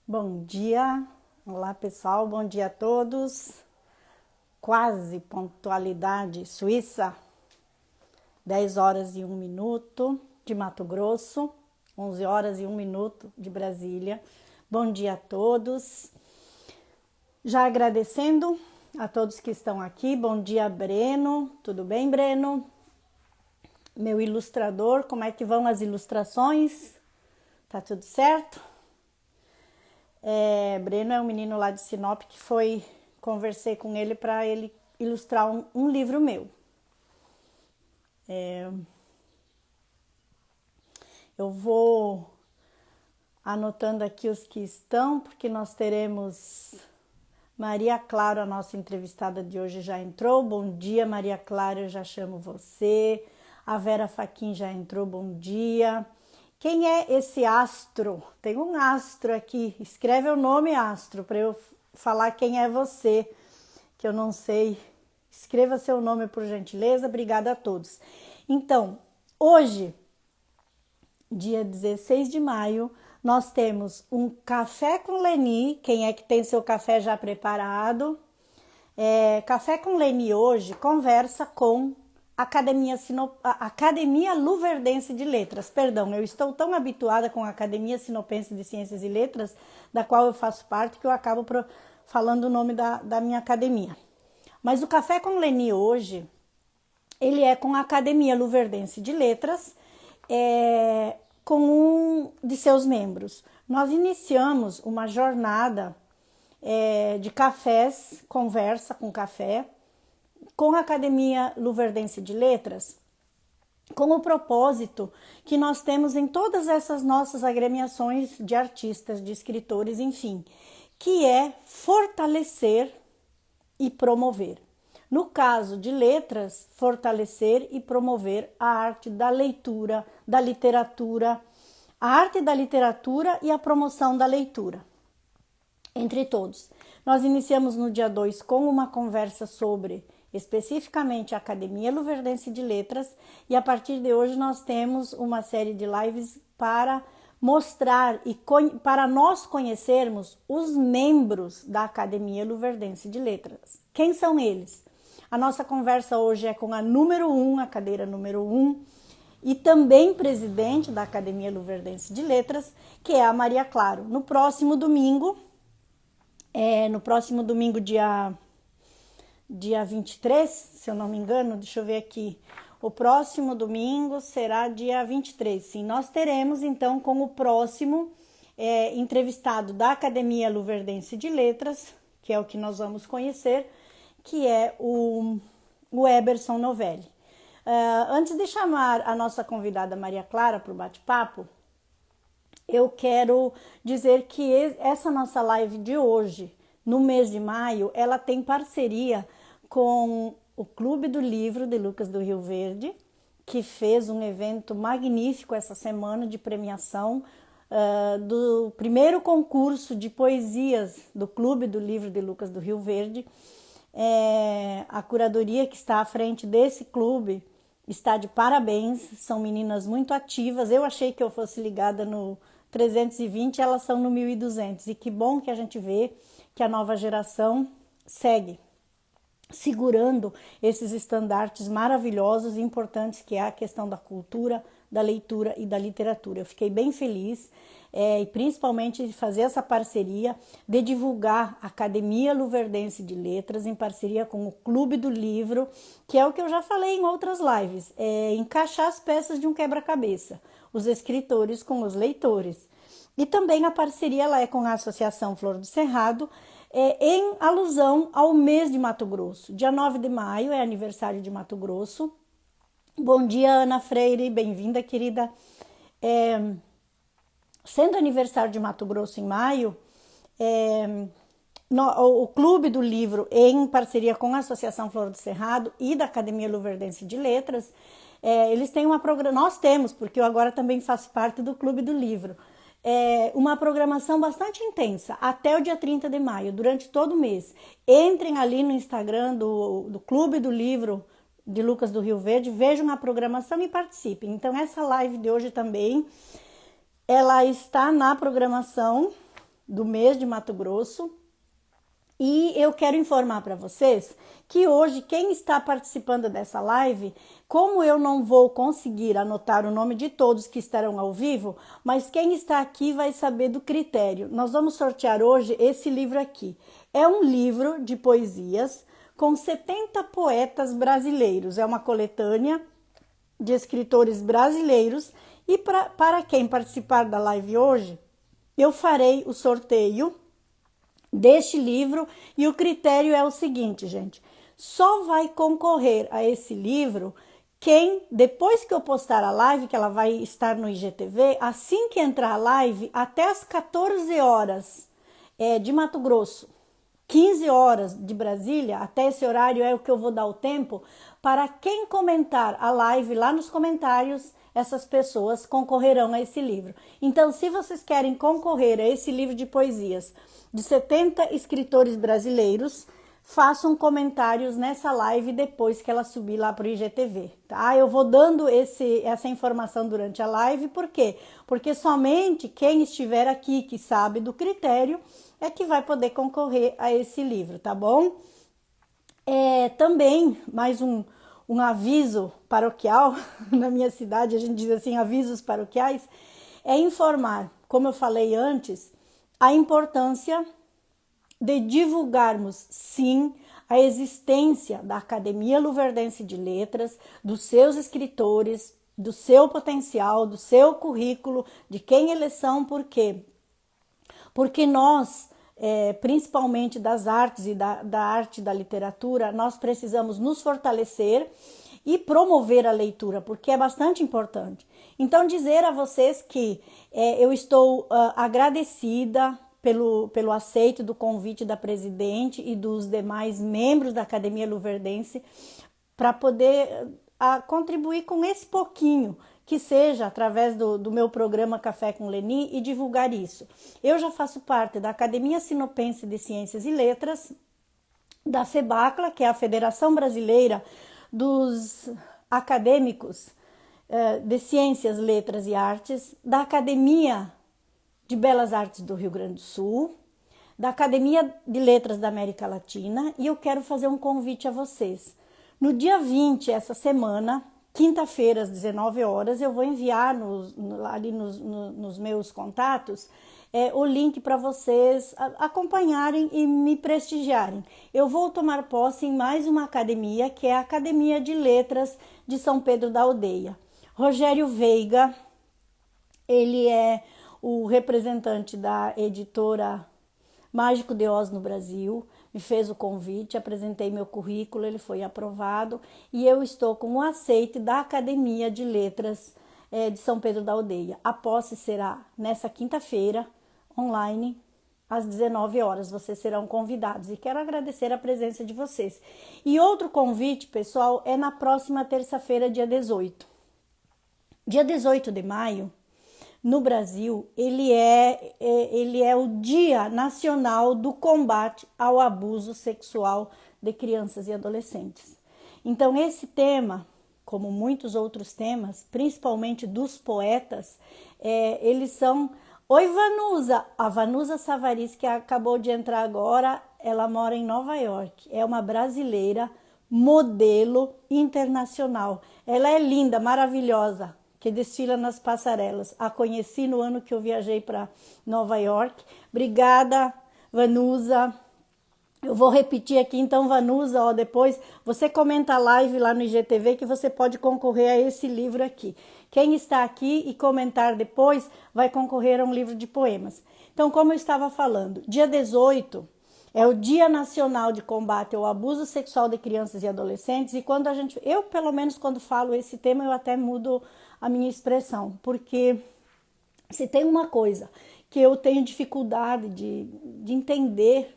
Bom dia, olá pessoal, bom dia a todos. Quase pontualidade Suíça, 10 horas e 1 minuto de Mato Grosso, 11 horas e 1 minuto de Brasília. Bom dia a todos. Já agradecendo a todos que estão aqui. Bom dia, Breno. Tudo bem, Breno? Meu ilustrador, como é que vão as ilustrações? Tá tudo certo? Breno é um menino lá de Sinop que conversei com ele para ele ilustrar um livro meu. Eu vou anotando aqui os que estão, porque nós teremos Maria Clara, a nossa entrevistada de hoje já entrou. Bom dia, Maria Clara, eu já chamo você. A Vera Faquin já entrou, bom dia. Quem é esse astro? Tem um astro aqui. Escreve o nome astro para eu falar quem é você, que eu não sei. Escreva seu nome por gentileza. Obrigada a todos. Então, hoje, dia 16 de maio, nós temos um café com Leni. Quem é que tem seu café já preparado? Café com Leni hoje conversa com Academia Luverdense de Letras. Perdão, eu estou tão habituada com a Academia Sinopense de Ciências e Letras, da qual eu faço parte, que eu acabo falando o nome da minha academia. Mas o Café com Leni hoje, ele é com a Academia Luverdense de Letras, com um de seus membros. Nós iniciamos uma jornada de cafés, conversa com café, com a Academia Luverdense de Letras, com o propósito que nós temos em todas essas nossas agremiações de artistas, de escritores, enfim, que é fortalecer e promover. No caso de letras, fortalecer e promover a arte da leitura, da literatura, a arte da literatura e a promoção da leitura, entre todos. Nós iniciamos no dia 2 com uma conversa sobre especificamente a Academia Luverdense de Letras, e a partir de hoje nós temos uma série de lives para mostrar e para nós conhecermos os membros da Academia Luverdense de Letras. Quem são eles? A nossa conversa hoje é com a número 1, a cadeira número 1, e também presidente da Academia Luverdense de Letras, que é a Maria Claro. No próximo domingo, dia 23, se eu não me engano, deixa eu ver aqui. O próximo domingo será dia 23. Sim, nós teremos então como o próximo entrevistado da Academia Luverdense de Letras, que é o que nós vamos conhecer, que é o Eberson Novelli. Antes de chamar a nossa convidada Maria Clara para o bate-papo, eu quero dizer que essa nossa live de hoje, no mês de maio, ela tem parceria com o Clube do Livro de Lucas do Rio Verde, que fez um evento magnífico essa semana de premiação do primeiro concurso de poesias do Clube do Livro de Lucas do Rio Verde. A curadoria que está à frente desse clube está de parabéns, são meninas muito ativas. Eu achei que eu fosse ligada no 320, elas são no 1200, e que bom que a gente vê que a nova geração segue segurando esses estandartes maravilhosos e importantes, que é a questão da cultura, da leitura e da literatura. Eu fiquei bem feliz, e principalmente de fazer essa parceria, de divulgar a Academia Luverdense de Letras em parceria com o Clube do Livro, que é o que eu já falei em outras lives, encaixar as peças de um quebra-cabeça, os escritores com os leitores. E também a parceria ela é com a Associação Flor do Cerrado, em alusão ao mês de Mato Grosso. Dia 9 de maio é aniversário de Mato Grosso. Bom dia, Ana Freire, bem-vinda, querida. Sendo aniversário de Mato Grosso em maio, o Clube do Livro, em parceria com a Associação Flor do Cerrado e da Academia Luverdense de Letras, eles têm nós temos, porque eu agora também faço parte do Clube do Livro, uma programação bastante intensa até o dia 30 de maio, durante todo o mês. Entrem ali no Instagram do Clube do Livro de Lucas do Rio Verde, vejam a programação e participem. Então essa live de hoje também, ela está na programação do mês de Mato Grosso. E eu quero informar para vocês que hoje quem está participando dessa live, como eu não vou conseguir anotar o nome de todos que estarão ao vivo, mas quem está aqui vai saber do critério. Nós vamos sortear hoje esse livro aqui. É um livro de poesias com 70 poetas brasileiros. É uma coletânea de escritores brasileiros e para quem participar da live hoje, eu farei o sorteio deste livro e o critério é o seguinte, gente, só vai concorrer a esse livro quem, depois que eu postar a live, que ela vai estar no IGTV, assim que entrar a live, até as 14 horas de Mato Grosso, 15 horas de Brasília, até esse horário é o que eu vou dar o tempo, para quem comentar a live lá nos comentários, essas pessoas concorrerão a esse livro. Então, se vocês querem concorrer a esse livro de poesias de 70 escritores brasileiros, façam comentários nessa live depois que ela subir lá para o IGTV, tá? Eu vou dando essa informação durante a live, por quê? Porque somente quem estiver aqui, que sabe do critério, é que vai poder concorrer a esse livro, tá bom? Também, mais um aviso paroquial, na minha cidade a gente diz assim, avisos paroquiais, é informar, como eu falei antes, a importância de divulgarmos, sim, a existência da Academia Luverdense de Letras, dos seus escritores, do seu potencial, do seu currículo, de quem eles são, por quê? Porque nós, principalmente das artes e da arte e da literatura, nós precisamos nos fortalecer e promover a leitura, porque é bastante importante. Então, dizer a vocês que eu estou agradecida pelo aceito do convite da presidente e dos demais membros da Academia Luverdense para poder contribuir com esse pouquinho, que seja através do meu programa Café com Leni e divulgar isso. Eu já faço parte da Academia Sinopense de Ciências e Letras, da FEBACLA, que é a Federação Brasileira dos Acadêmicos de Ciências, Letras e Artes, da Academia de Belas Artes do Rio Grande do Sul, da Academia de Letras da América Latina, e eu quero fazer um convite a vocês. No dia 20, essa semana, quinta-feira, às 19 horas, eu vou enviar ali nos meus contatos o link para vocês acompanharem e me prestigiarem. Eu vou tomar posse em mais uma academia, que é a Academia de Letras de São Pedro da Aldeia. Rogério Veiga, ele é o representante da editora Mágico de Oz no Brasil, me fez o convite, apresentei meu currículo, ele foi aprovado e eu estou com o aceite da Academia de Letras de São Pedro da Aldeia. A posse será nessa quinta-feira, online, às 19 horas. Vocês serão convidados e quero agradecer a presença de vocês. E outro convite, pessoal, é na próxima terça-feira, dia 18. Dia 18 de maio, no Brasil, ele é o Dia Nacional do Combate ao Abuso Sexual de Crianças e Adolescentes. Então, esse tema, como muitos outros temas, principalmente dos poetas, eles são... Oi, Vanusa! A Vanusa Savaris, que acabou de entrar agora, ela mora em Nova York. É uma brasileira, modelo internacional. Ela é linda, maravilhosa, que desfila nas passarelas. A conheci no ano que eu viajei para Nova York. Obrigada, Vanusa. Eu vou repetir aqui, então, Vanusa, depois você comenta a live lá no IGTV que você pode concorrer a esse livro aqui. Quem está aqui e comentar depois vai concorrer a um livro de poemas. Então, como eu estava falando, dia 18 é o Dia Nacional de Combate ao Abuso Sexual de Crianças e Adolescentes e quando eu pelo menos quando falo esse tema, eu até mudo a minha expressão, porque se tem uma coisa que eu tenho dificuldade de entender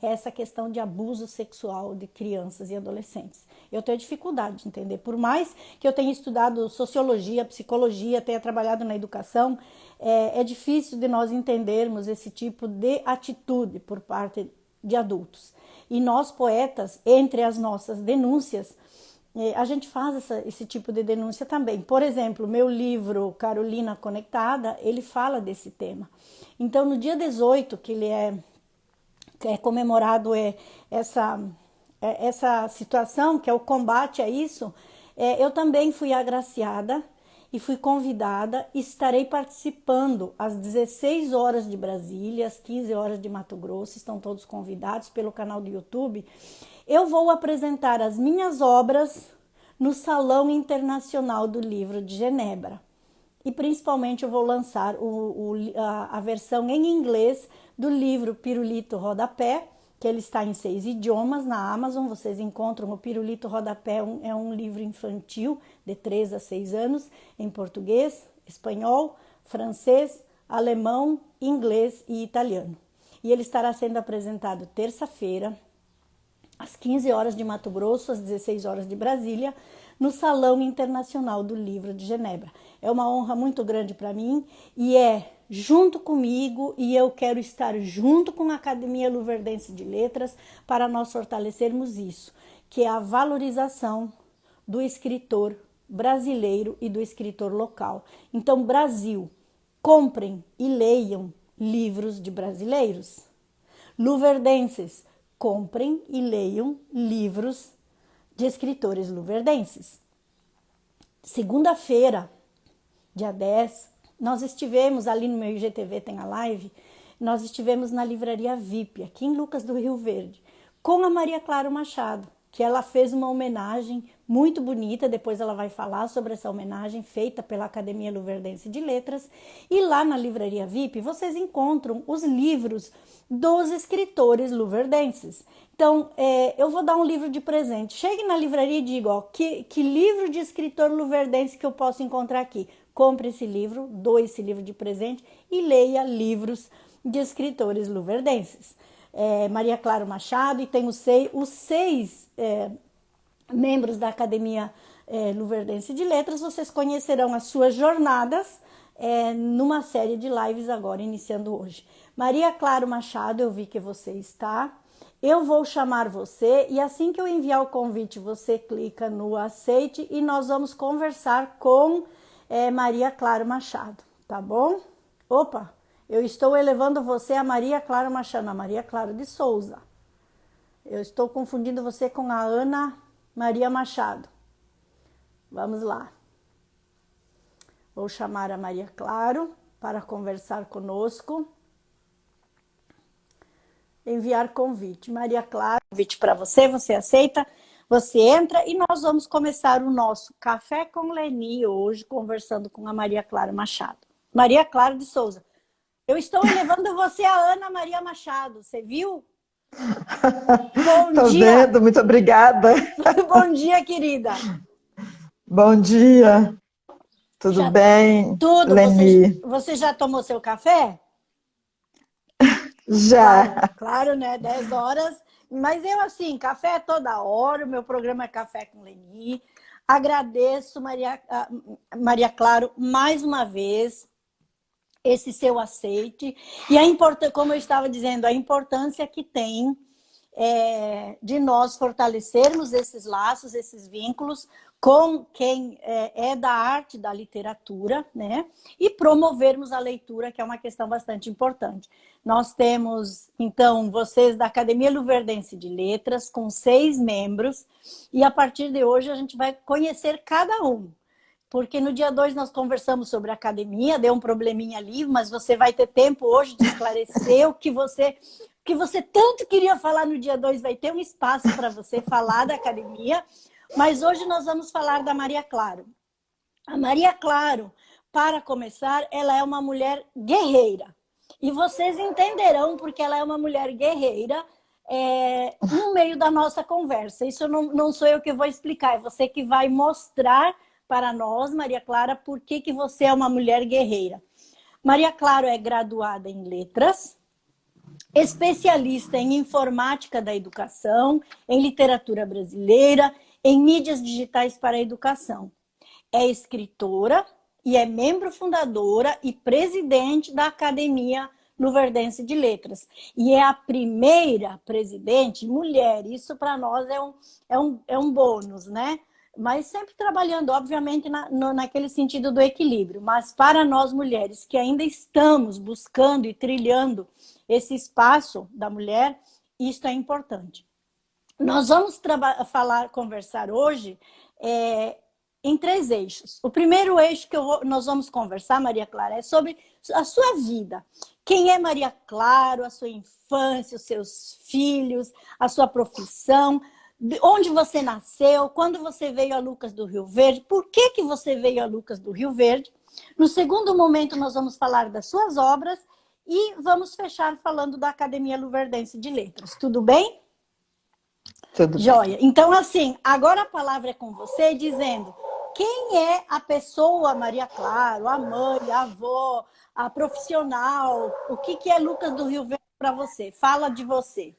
é essa questão de abuso sexual de crianças e adolescentes. Eu tenho dificuldade de entender, por mais que eu tenha estudado sociologia, psicologia, tenha trabalhado na educação, é difícil de nós entendermos esse tipo de atitude por parte de adultos. E nós, poetas, entre as nossas denúncias, a gente faz esse tipo de denúncia também. Por exemplo, meu livro Carolina Conectada, ele fala desse tema. Então, no dia 18, que ele é comemorado essa situação, que é o combate a isso, eu também fui agraciada e fui convidada, estarei participando às 16 horas de Brasília, às 15 horas de Mato Grosso, estão todos convidados pelo canal do YouTube. Eu vou apresentar as minhas obras no Salão Internacional do Livro de Genebra. E principalmente eu vou lançar a versão em inglês do livro Pirulito Rodapé, que ele está em 6 idiomas na Amazon. Vocês encontram o Pirulito Rodapé, é um livro infantil de 3 a 6 anos, em português, espanhol, francês, alemão, inglês e italiano. E ele estará sendo apresentado terça-feira, às 15 horas de Mato Grosso, às 16 horas de Brasília, no Salão Internacional do Livro de Genebra. É uma honra muito grande para mim e é junto comigo, e eu quero estar junto com a Academia Luverdense de Letras para nós fortalecermos isso, que é a valorização do escritor brasileiro e do escritor local. Então, Brasil, comprem e leiam livros de brasileiros. Luverdenses, comprem e leiam livros de escritores luverdenses. Segunda-feira, dia 10, nós estivemos ali no meu IGTV, tem a live, nós estivemos na Livraria VIP, aqui em Lucas do Rio Verde, com a Maria Clara Machado, que ela fez uma homenagem muito bonita, depois ela vai falar sobre essa homenagem feita pela Academia Luverdense de Letras, e lá na Livraria VIP vocês encontram os livros dos escritores luverdenses. Então, eu vou dar um livro de presente. Chegue na livraria e diga, ó, que livro de escritor luverdense que eu posso encontrar aqui? Compre esse livro, doe esse livro de presente e leia livros de escritores luverdenses. Maria Clara Machado, e tem os seis membros da Academia Luverdense de Letras. Vocês conhecerão as suas jornadas numa série de lives agora, iniciando hoje. Maria Clara Machado, eu vi que você está. Eu vou chamar você e assim que eu enviar o convite, você clica no aceite e nós vamos conversar com Maria Clara Machado, tá bom? Opa, eu estou elevando você a Maria Clara Machado, a Maria Clara de Souza. Eu estou confundindo você com a Ana Maria Machado. Vamos lá. Vou chamar a Maria Clara para conversar conosco. Enviar convite. Maria Clara, convite para você, você aceita? Você entra e nós vamos começar o nosso Café com Leni hoje, conversando com a Maria Clara Machado. Maria Clara de Souza. Eu estou elevando você a Ana Maria Machado, você viu? Bom Tô dia. vendo, muito obrigada. Bom dia, querida. Bom dia. Tudo bem, Tudo. Leni? Você já tomou seu café? Já. Claro, né? 10 horas. Mas eu, assim, café é toda hora. O meu programa é Café com Leni. Agradeço, Maria Claro, mais uma vez, esse seu aceite. E como eu estava dizendo, a importância que tem de nós fortalecermos esses laços, esses vínculos com quem é da arte, da literatura, né? E promovermos a leitura, que é uma questão bastante importante. Nós temos, então, vocês da Academia Luverdense de Letras, com 6 membros, e a partir de hoje a gente vai conhecer cada um. Porque no dia 2 nós conversamos sobre a academia, deu um probleminha ali, mas você vai ter tempo hoje de esclarecer o que você tanto queria falar no dia 2, vai ter um espaço para você falar da academia. Mas hoje nós vamos falar da Maria Claro. A Maria Claro, para começar, ela é uma mulher guerreira. E vocês entenderão porque ela é uma mulher guerreira no meio da nossa conversa. Isso não sou eu que vou explicar, é você que vai mostrar para nós, Maria Clara, por que você é uma mulher guerreira. Maria Claro é graduada em letras, especialista em informática da educação, em literatura brasileira, em mídias digitais para a educação. É escritora e é membro fundadora e presidente da Academia Luverdense de Letras. E é a primeira presidente mulher. Isso para nós é um bônus, né? mas sempre trabalhando, obviamente, naquele sentido do equilíbrio. Mas para nós mulheres que ainda estamos buscando e trilhando esse espaço da mulher, isso é importante. Nós vamos conversar hoje em 3 eixos. O primeiro eixo que nós vamos conversar, Maria Clara, é sobre a sua vida. Quem é Maria Clara, a sua infância, os seus filhos, a sua profissão, onde você nasceu, quando você veio a Lucas do Rio Verde, por que você veio a Lucas do Rio Verde. No segundo momento, nós vamos falar das suas obras e vamos fechar falando da Academia Luverdense de Letras. Tudo bem? Tudo Joia. bem. Então, assim, agora a palavra é com você, dizendo quem é a pessoa Maria Clara, a mãe, a avó, a profissional, o que é Lucas do Rio Verde para você? Fala de você.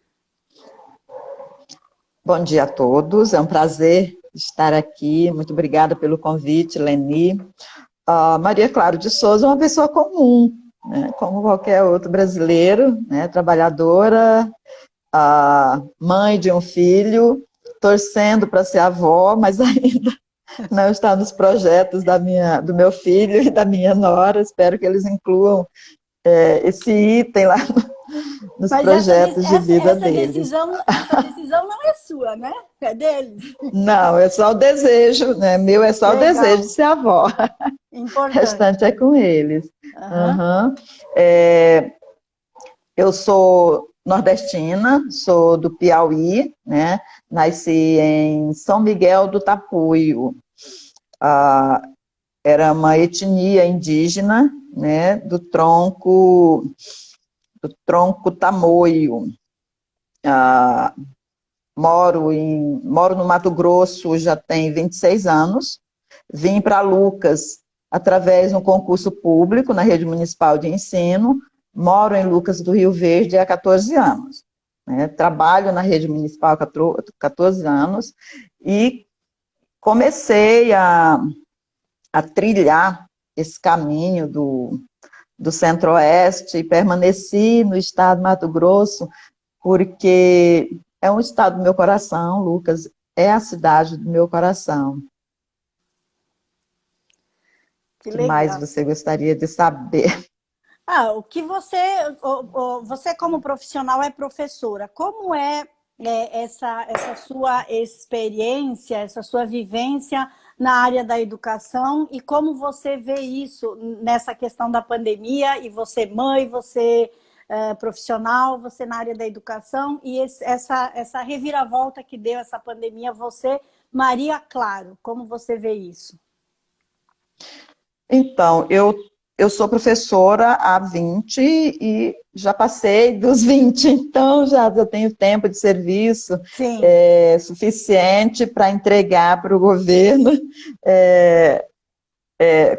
Bom dia a todos, é um prazer estar aqui. Muito obrigada pelo convite, Leni. Maria Clara de Souza é uma pessoa comum, né, como qualquer outro brasileiro, né, trabalhadora, mãe de um filho, torcendo para ser avó, mas ainda não está nos projetos do meu filho e da minha nora. Espero que eles incluam esse item lá nos Mas projetos de vida deles. Essa decisão não é sua, né? É deles. Não, é só o desejo, né? Meu é só o Legal. desejo de ser avó. Importante. O restante é com eles. Uhum. Eu sou nordestina, sou do Piauí, né? Nasci em São Miguel do Tapuio. Era uma etnia indígena, né? Do tronco tamoio. Moro no Mato Grosso já tem 26 anos. Vim para Lucas através de um concurso público na rede municipal de ensino. Moro em Lucas do Rio Verde há 14 anos. Né? Trabalho na rede municipal há 14 anos e comecei a trilhar esse caminho do Centro-Oeste e permaneci no estado do Mato Grosso porque é um estado do meu coração. Lucas é a cidade do meu coração. O que mais você gostaria de saber? O que você como profissional é professora, como é essa sua experiência, essa sua vivência na área da educação e como você vê isso nessa questão da pandemia e você mãe, você profissional, você na área da educação e essa reviravolta que deu essa pandemia, você, Maria Claro, como você vê isso? Então, eu sou professora há 20 e já passei dos 20, então já tenho tempo de serviço suficiente para entregar para o governo,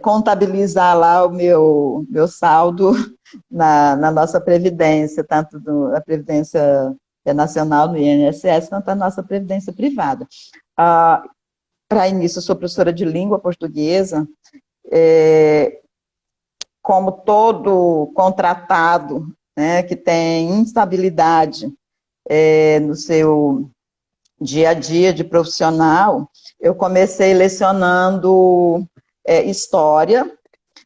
contabilizar lá o meu saldo na nossa Previdência, tanto na Previdência Nacional, no INSS, quanto na nossa Previdência Privada. Para início, eu sou professora de língua portuguesa. Como todo contratado, né, que tem instabilidade no seu dia a dia de profissional, eu comecei lecionando história,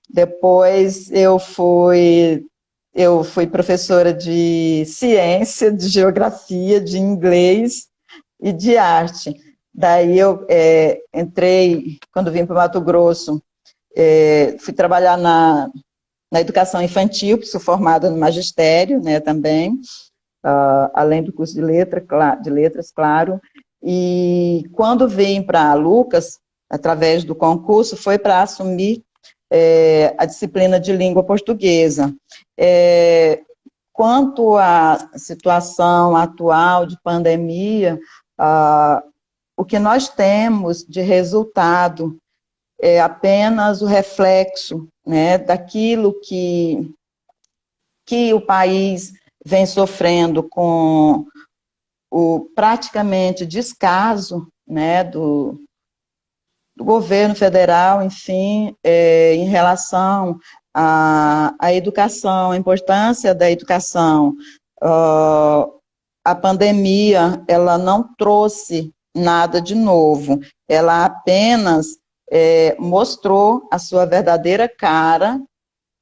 depois eu fui professora de ciência, de geografia, de inglês e de arte. Daí eu entrei, quando vim para o Mato Grosso, fui trabalhar na educação infantil, que sou formada no magistério, né, também, além do curso de letras, claro. E quando vim para Lucas, através do concurso, foi para assumir a disciplina de língua portuguesa. Quanto à situação atual de pandemia, o que nós temos de resultado é apenas o reflexo, né, daquilo que o país vem sofrendo com o praticamente descaso, né, do governo federal, enfim, em relação à educação, a importância da educação. A pandemia, ela não trouxe nada de novo. Ela apenas mostrou a sua verdadeira cara,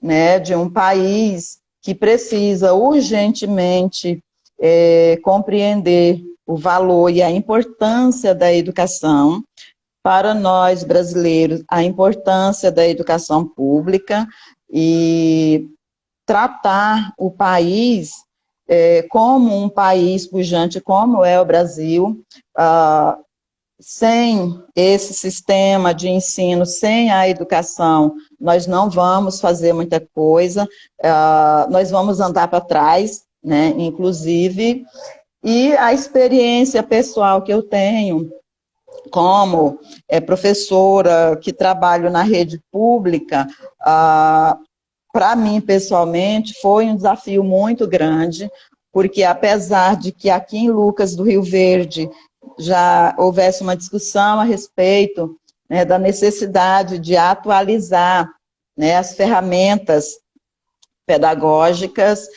né, de um país que precisa urgentemente compreender o valor e a importância da educação. Para nós brasileiros, a importância da educação pública e tratar o país como um país pujante, como é o Brasil, sem esse sistema de ensino, sem a educação, nós não vamos fazer muita coisa, nós vamos andar para trás, né, inclusive, e a experiência pessoal que eu tenho como professora que trabalho na rede pública, para mim, pessoalmente, foi um desafio muito grande, porque apesar de que aqui em Lucas do Rio Verde já houvesse uma discussão a respeito, né, da necessidade de atualizar, né, as ferramentas pedagógicas,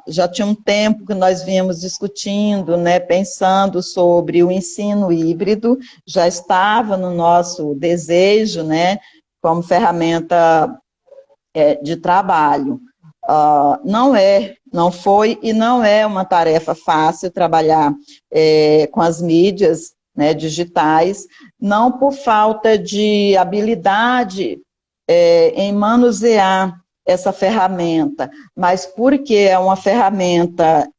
já tinha um tempo que nós vínhamos discutindo, né, pensando sobre o ensino híbrido, já estava no nosso desejo, né, como ferramenta de trabalho. Não foi e não é uma tarefa fácil trabalhar com as mídias, né, digitais, não por falta de habilidade em manusear essa ferramenta, mas porque é uma ferramenta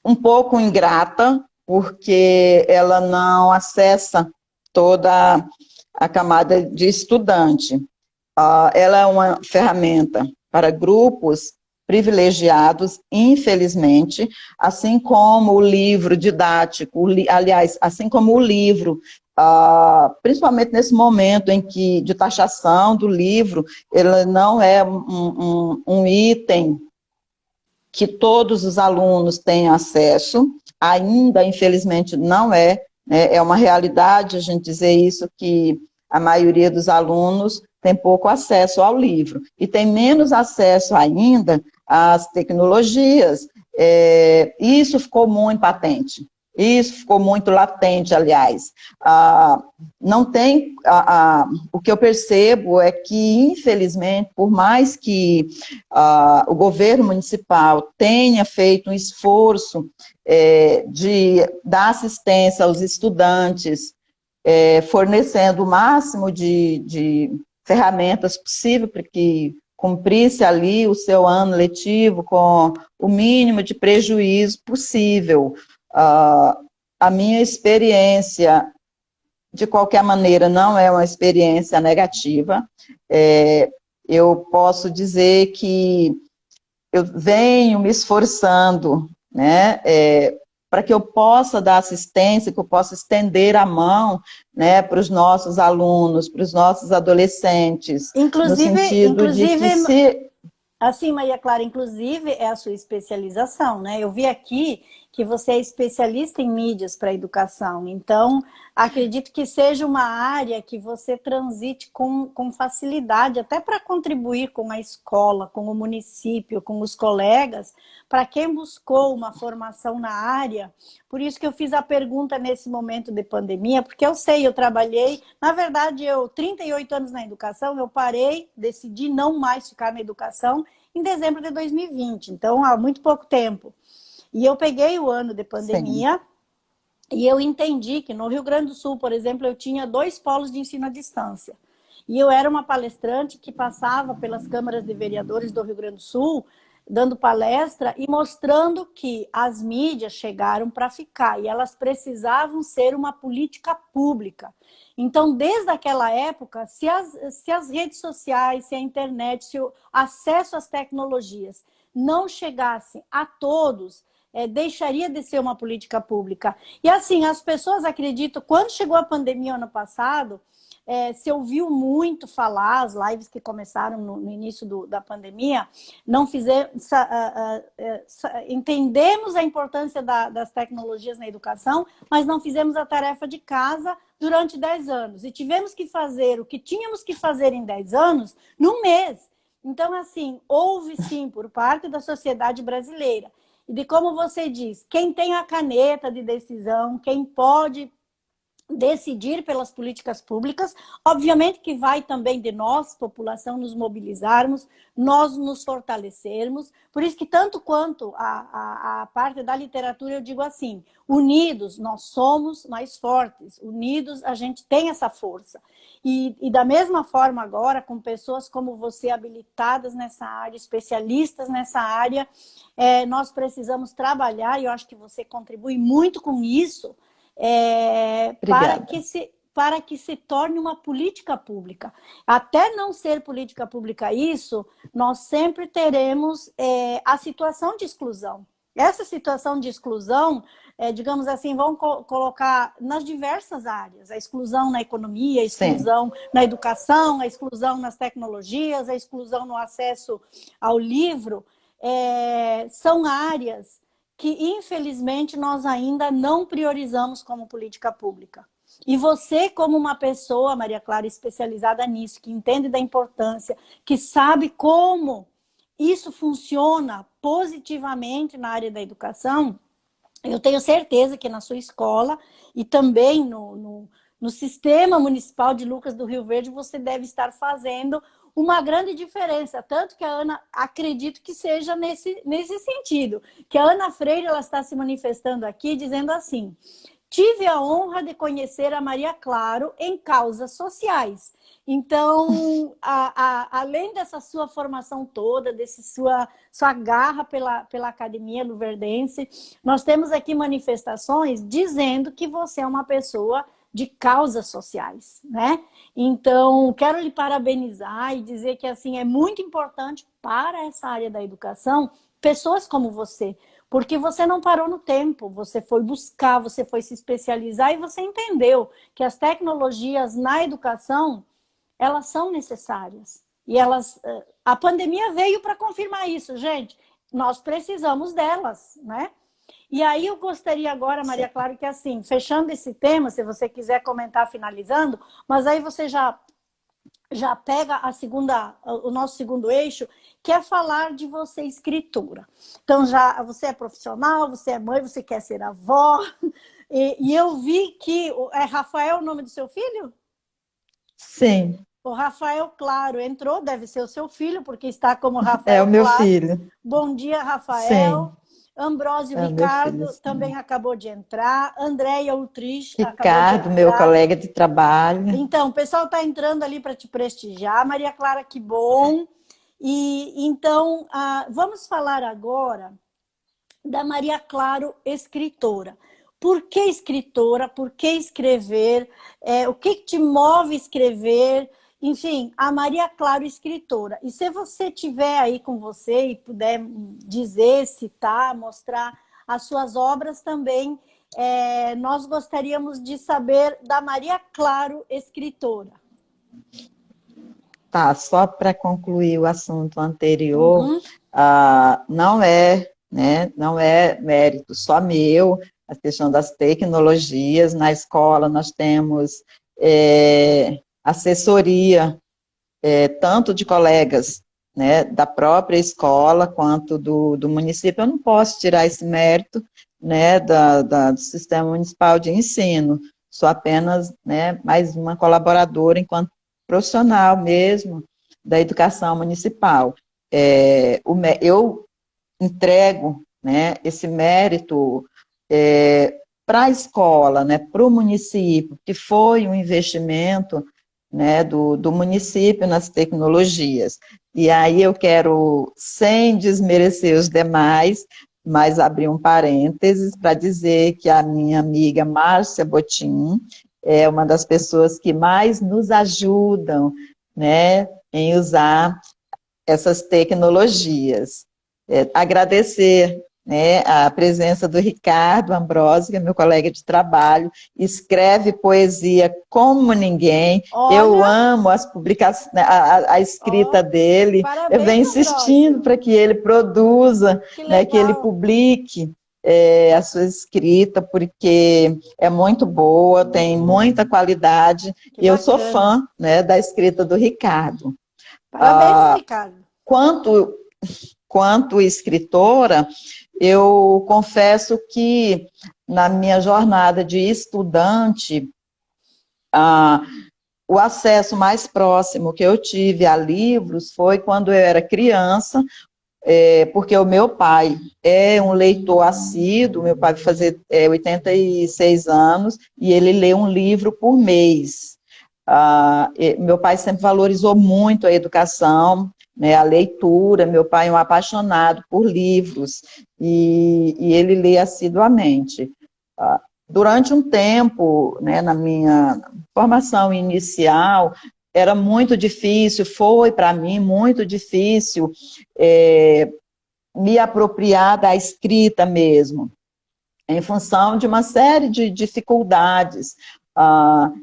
um pouco ingrata, porque ela não acessa toda a camada de estudante. Ela é uma ferramenta para grupos privilegiados, infelizmente, assim como o livro didático, aliás, assim como o livro, principalmente nesse momento em que de taxação do livro, ele não é um item que todos os alunos têm acesso, ainda, infelizmente, não é, né? É uma realidade a gente dizer isso, que a maioria dos alunos tem pouco acesso ao livro, e tem menos acesso ainda às tecnologias. Isso ficou muito patente, isso ficou muito latente, aliás. Não tem, o que eu percebo é que, infelizmente, por mais que o governo municipal tenha feito um esforço de dar assistência aos estudantes, fornecendo o máximo de ferramentas possível para que cumprisse ali o seu ano letivo com o mínimo de prejuízo possível. A minha experiência, de qualquer maneira, não é uma experiência negativa. Eu posso dizer que eu venho me esforçando, né, para que eu possa dar assistência, que eu possa estender a mão, né, para os nossos alunos, para os nossos adolescentes, no sentido de que se... Assim, Maria Clara, inclusive é a sua especialização, né? Eu vi aqui que você é especialista em mídias para a educação, então acredito que seja uma área que você transite com facilidade, até para contribuir com a escola, com o município, com os colegas, para quem buscou uma formação na área. Por isso que eu fiz a pergunta nesse momento de pandemia, porque eu sei, eu trabalhei, na verdade, 38 anos na educação, eu parei, decidi não mais ficar na educação em dezembro de 2020, então há muito pouco tempo. E eu peguei o ano de pandemia. Sim. E eu entendi que no Rio Grande do Sul, por exemplo, eu tinha 2 polos de ensino à distância. E eu era uma palestrante que passava pelas câmaras de vereadores do Rio Grande do Sul, dando palestra e mostrando que as mídias chegaram para ficar e elas precisavam ser uma política pública. Então, desde aquela época, se as redes sociais, se a internet, se o acesso às tecnologias não chegasse a todos, deixaria de ser uma política pública. E assim, as pessoas acreditam, quando chegou a pandemia ano passado, se ouviu muito falar, as lives que começaram no início da pandemia, não fizemos, entendemos a importância das tecnologias na educação, mas não fizemos a tarefa de casa durante 10 anos. E tivemos que fazer o que tínhamos que fazer em 10 anos, num mês. Então, assim, houve sim, por parte da sociedade brasileira. e de como você diz, quem tem a caneta de decisão, quem pode decidir pelas políticas públicas, obviamente que vai também de nós, população, nos mobilizarmos, nós nos fortalecermos, por isso que tanto quanto a parte da literatura eu digo assim, unidos nós somos mais fortes, unidos a gente tem essa força, e da mesma forma agora, com pessoas como você habilitadas nessa área, especialistas nessa área, nós precisamos trabalhar, e eu acho que você contribui muito com isso, para que se torne uma política pública. Até não ser política pública isso, nós sempre teremos a situação de exclusão. Essa situação de exclusão, digamos assim, vamos colocar nas diversas áreas. A exclusão na economia, a exclusão Sim. na educação, a exclusão nas tecnologias, a exclusão no acesso ao livro. São áreas que, infelizmente, nós ainda não priorizamos como política pública. E você, como uma pessoa, Maria Clara, especializada nisso, que entende da importância, que sabe como isso funciona positivamente na área da educação, eu tenho certeza que na sua escola e também no Sistema Municipal de Lucas do Rio Verde, você deve estar fazendo uma grande diferença, tanto que a Ana, acredito que seja nesse sentido, que a Ana Freire ela está se manifestando aqui, dizendo assim, tive a honra de conhecer a Maria Claro em causas sociais. Então, além dessa sua formação toda, dessa sua garra pela Academia Luverdense, nós temos aqui manifestações dizendo que você é uma pessoa de causas sociais, né? Então, quero lhe parabenizar e dizer que, assim, é muito importante para essa área da educação pessoas como você, porque você não parou no tempo, você foi buscar, você foi se especializar e você entendeu que as tecnologias na educação, elas são necessárias. E a pandemia veio para confirmar isso, gente. Nós precisamos delas, né? E aí eu gostaria agora, Maria Clara, que assim, fechando esse tema, se você quiser comentar finalizando, mas aí você já pega o nosso segundo eixo, que é falar de você escritora. Então, você é profissional, você é mãe, você quer ser avó, e eu vi que... É Rafael o nome do seu filho? Sim. O Rafael Claro entrou, deve ser o seu filho, porque está como Rafael Claro. É o meu filho. Bom dia, Rafael. Sim. Ambrósio Ricardo filho, também acabou de entrar. Andréia Ultrich Ricardo, acabou de entrar. Meu colega de trabalho. Então, o pessoal está entrando ali para te prestigiar. Maria Clara, que bom. E então, vamos falar agora da Maria Claro, escritora. Por que escritora? Por que escrever? O que te move a escrever? Enfim, a Maria Claro, escritora. E se você tiver aí com você e puder dizer, citar, mostrar as suas obras também, nós gostaríamos de saber da Maria Claro, escritora. Tá, só para concluir o assunto anterior, não é mérito só meu, a questão das tecnologias. Na escola nós temos assessoria, tanto de colegas, né, da própria escola, quanto do município. Eu não posso tirar esse mérito, né, do Sistema Municipal de Ensino, sou apenas, né, mais uma colaboradora enquanto profissional mesmo da educação municipal. Eu entrego, né, esse mérito para a escola, né, para o município, que foi um investimento, né, do município nas tecnologias. E aí eu quero, sem desmerecer os demais, mas abrir um parênteses para dizer que a minha amiga Márcia Botim é uma das pessoas que mais nos ajudam, né, em usar essas tecnologias. Agradecer, né, a presença do Ricardo Ambrósio, que é meu colega de trabalho, escreve poesia como ninguém. Olha, eu amo as publicações, a escrita dele. Parabéns, eu venho insistindo para que ele produza, né, que ele publique a sua escrita, porque é muito boa, tem muita qualidade, e eu sou fã, né, da escrita do Ricardo. Parabéns, Ricardo. Quanto escritora, eu confesso que na minha jornada de estudante, o acesso mais próximo que eu tive a livros foi quando eu era criança, porque o meu pai é um leitor assíduo, meu pai vai fazer 86 anos, e ele lê um livro por mês. Meu pai sempre valorizou muito a educação, né, a leitura. Meu pai é um apaixonado por livros, e ele lê assiduamente. Durante um tempo, né, na minha formação inicial, era muito difícil, foi para mim muito difícil me apropriar da escrita mesmo, em função de uma série de dificuldades.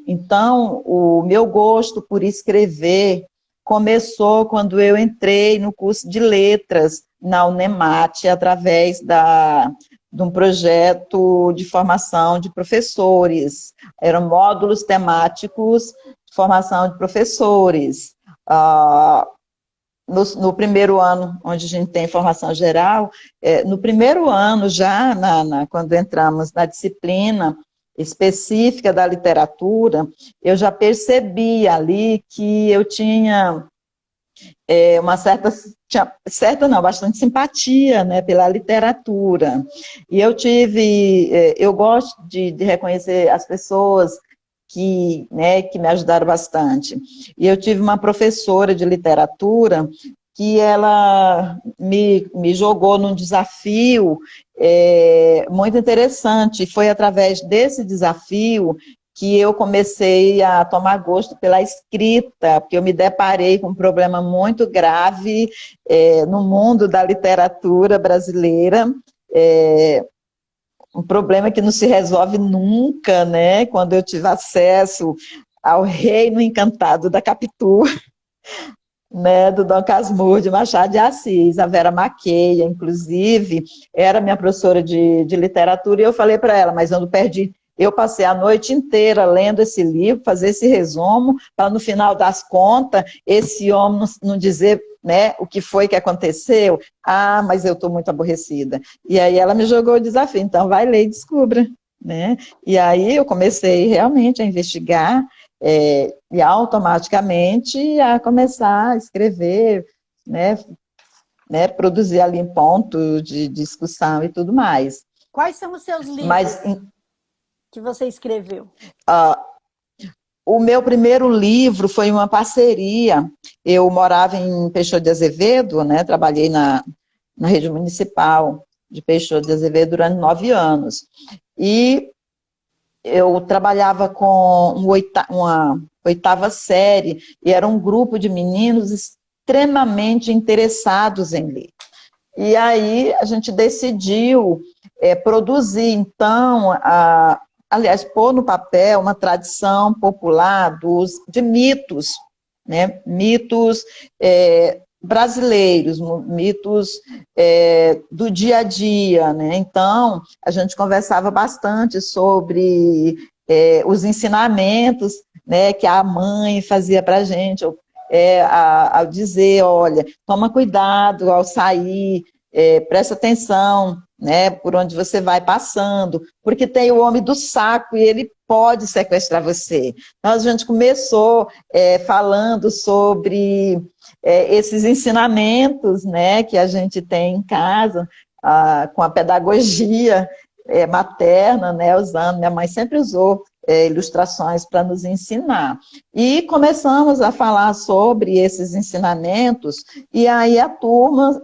Então, o meu gosto por escrever começou quando eu entrei no curso de letras na Unemate, através de um projeto de formação de professores. Eram módulos temáticos de formação de professores. No primeiro ano, onde a gente tem formação geral, no primeiro ano já, quando entramos na disciplina específica da literatura, eu já percebi ali que eu tinha bastante simpatia, né, pela literatura. E eu gosto de reconhecer as pessoas que me ajudaram bastante. E eu tive uma professora de literatura que ela me jogou num desafio muito interessante. Foi através desse desafio que eu comecei a tomar gosto pela escrita, porque eu me deparei com um problema muito grave no mundo da literatura brasileira, um problema que não se resolve nunca, né? Quando eu tive acesso ao Reino Encantado da Capitu, né, do Dom Casmurro de Machado de Assis, a Vera Maqueia, inclusive, era minha professora de literatura, e eu falei para ela, mas eu não perdi. Eu passei a noite inteira lendo esse livro, fazer esse resumo, para no final das contas, esse homem não dizer, né, o que foi que aconteceu. Mas eu estou muito aborrecida. E aí ela me jogou o desafio, então vai ler e descubra. Né? E aí eu comecei realmente a investigar, e automaticamente a começar a escrever, né, produzir ali um ponto de discussão e tudo mais. Quais são os seus livros que você escreveu? O meu primeiro livro foi uma parceria. Eu morava em Peixoto de Azevedo, né? Trabalhei na rede municipal de Peixoto de Azevedo durante 9 anos. E eu trabalhava com uma oitava série, e era um grupo de meninos extremamente interessados em ler. E aí a gente decidiu produzir, então, aliás, pôr no papel uma tradição popular de mitos, né? Mitos brasileiros, mitos do dia a dia, né? Então, a gente conversava bastante sobre os ensinamentos, né, que a mãe fazia para a gente, ao dizer, olha, toma cuidado ao sair, presta atenção, né, por onde você vai passando, porque tem o homem do saco e ele pode sequestrar você. Então, a gente começou falando sobre esses ensinamentos, né, que a gente tem em casa, com a pedagogia materna, né, usando, minha mãe sempre usou ilustrações para nos ensinar. E começamos a falar sobre esses ensinamentos, e aí a turma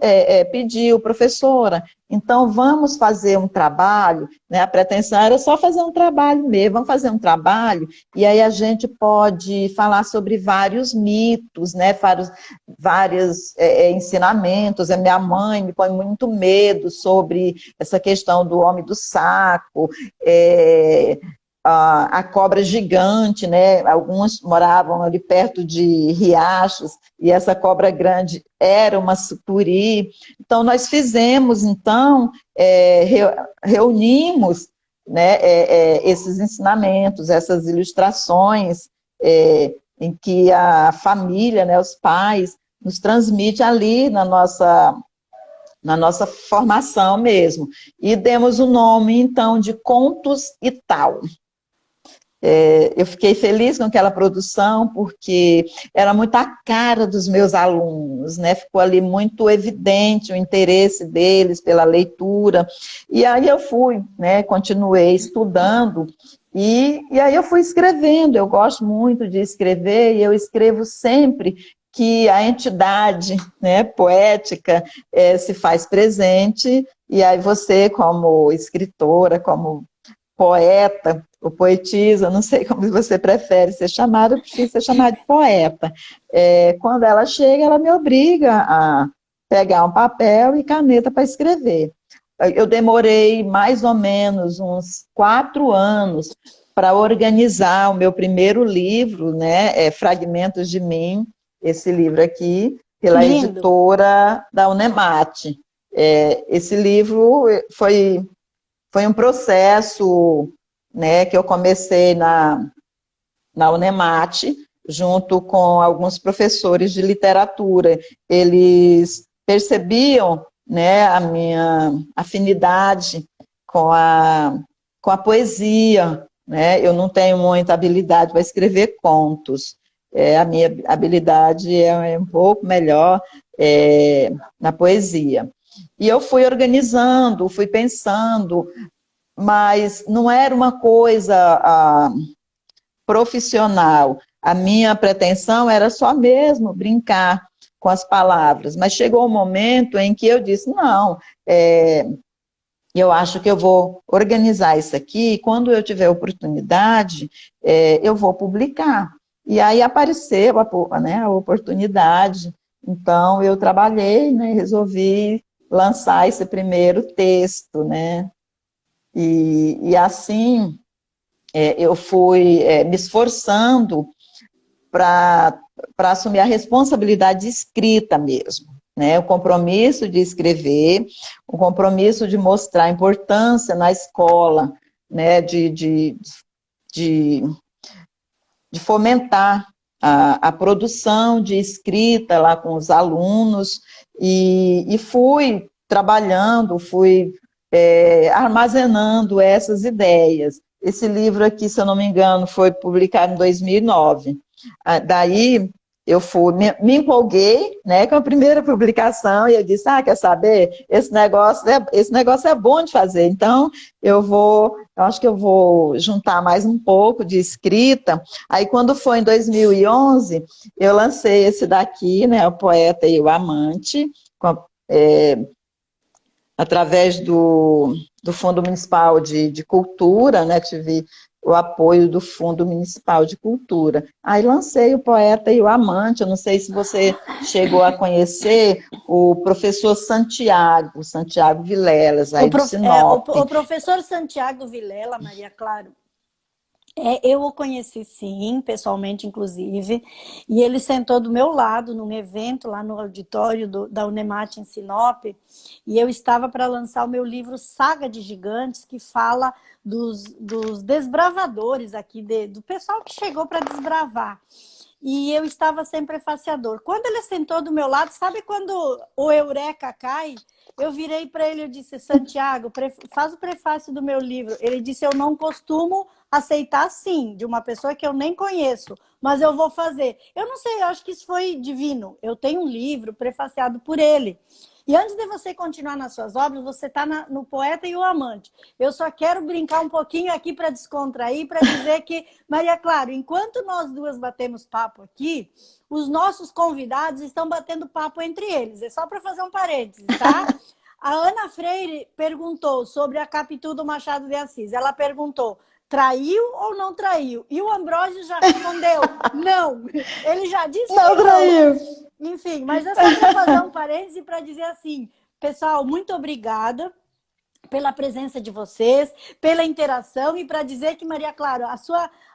pediu, professora, então vamos fazer um trabalho, né? A pretensão era só fazer um trabalho mesmo, vamos fazer um trabalho, e aí a gente pode falar sobre vários mitos, né? Vários ensinamentos. A minha mãe me põe muito medo sobre essa questão do homem do saco, a cobra gigante, né? Alguns moravam ali perto de riachos, e essa cobra grande era uma sucuri. Então, nós fizemos, então, reunimos, né, esses ensinamentos, essas ilustrações, em que a família, né, os pais, nos transmite ali na nossa na nossa formação mesmo. E demos o nome, então, de Contos e Tal. Eu fiquei feliz com aquela produção, porque era muito a cara dos meus alunos, né? Ficou ali muito evidente o interesse deles pela leitura. E aí eu fui, né? Continuei estudando, e aí eu fui escrevendo. Eu gosto muito de escrever, e eu escrevo sempre que a entidade, né, poética se faz presente, e aí você, como escritora, como poeta, ou poetisa, não sei como você prefere ser chamada, eu prefiro ser chamada de poeta. Quando ela chega, ela me obriga a pegar um papel e caneta para escrever. Eu demorei mais ou menos uns 4 anos para organizar o meu primeiro livro, né, Fragmentos de Mim, esse livro aqui, pela editora da Unemate. Esse livro foi um processo, né, que eu comecei na Unemate, junto com alguns professores de literatura. Eles percebiam, né, a minha afinidade com a poesia, né? Eu não tenho muita habilidade para escrever contos. A minha habilidade é um pouco melhor na poesia. E eu fui organizando, fui pensando, mas não era uma coisa profissional. A minha pretensão era só mesmo brincar com as palavras. Mas chegou um momento em que eu disse, não, eu acho que eu vou organizar isso aqui, e quando eu tiver oportunidade, eu vou publicar. E aí apareceu a oportunidade. Então, eu trabalhei, né, resolvi lançar esse primeiro texto, né? E assim, eu fui me esforçando para assumir a responsabilidade de escrita mesmo, né? O compromisso de escrever, o compromisso de mostrar a importância na escola, né? De fomentar a produção de escrita lá com os alunos, e fui trabalhando, fui armazenando essas ideias. Esse livro aqui, se eu não me engano, foi publicado em 2009. Daí eu me empolguei, né, com a primeira publicação, e eu disse, quer saber? Esse negócio é bom de fazer, então eu acho que eu vou juntar mais um pouco de escrita. Aí quando foi em 2011, eu lancei esse daqui, né, O Poeta e o Amante, através do Fundo Municipal de Cultura, né, tive o apoio do Fundo Municipal de Cultura. Aí lancei O Poeta e o Amante. Eu não sei se você chegou a conhecer o professor Santiago Vilelas, aí do Sinop. O professor Santiago Vilela, Maria Claro, eu o conheci sim, pessoalmente inclusive, e ele sentou do meu lado num evento lá no auditório da Unemate em Sinop, e eu estava para lançar o meu livro Saga de Gigantes, que fala dos desbravadores aqui, do pessoal que chegou para desbravar. E eu estava sem prefaciador. Quando ele sentou do meu lado, sabe quando o eureka cai? Eu virei para ele e disse, Santiago, faz o prefácio do meu livro. Ele disse, eu não costumo aceitar sim, de uma pessoa que eu nem conheço, mas eu vou fazer. Eu não sei, eu acho que isso foi divino. Eu tenho um livro prefaciado por ele. E antes de você continuar nas suas obras, você está no Poeta e o Amante. Eu só quero brincar um pouquinho aqui para descontrair, para dizer que, Maria Clara, enquanto nós duas batemos papo aqui, os nossos convidados estão batendo papo entre eles. É só para fazer um parênteses, tá? A Ana Freire perguntou sobre a Capitu do Machado de Assis. Ela perguntou, traiu ou não traiu? E o Ambrósio já respondeu, não. Ele já disse não que traiu. Não. Enfim, mas é só para fazer um parêntese para dizer assim, pessoal, muito obrigada pela presença de vocês, pela interação, e para dizer que, Maria Clara,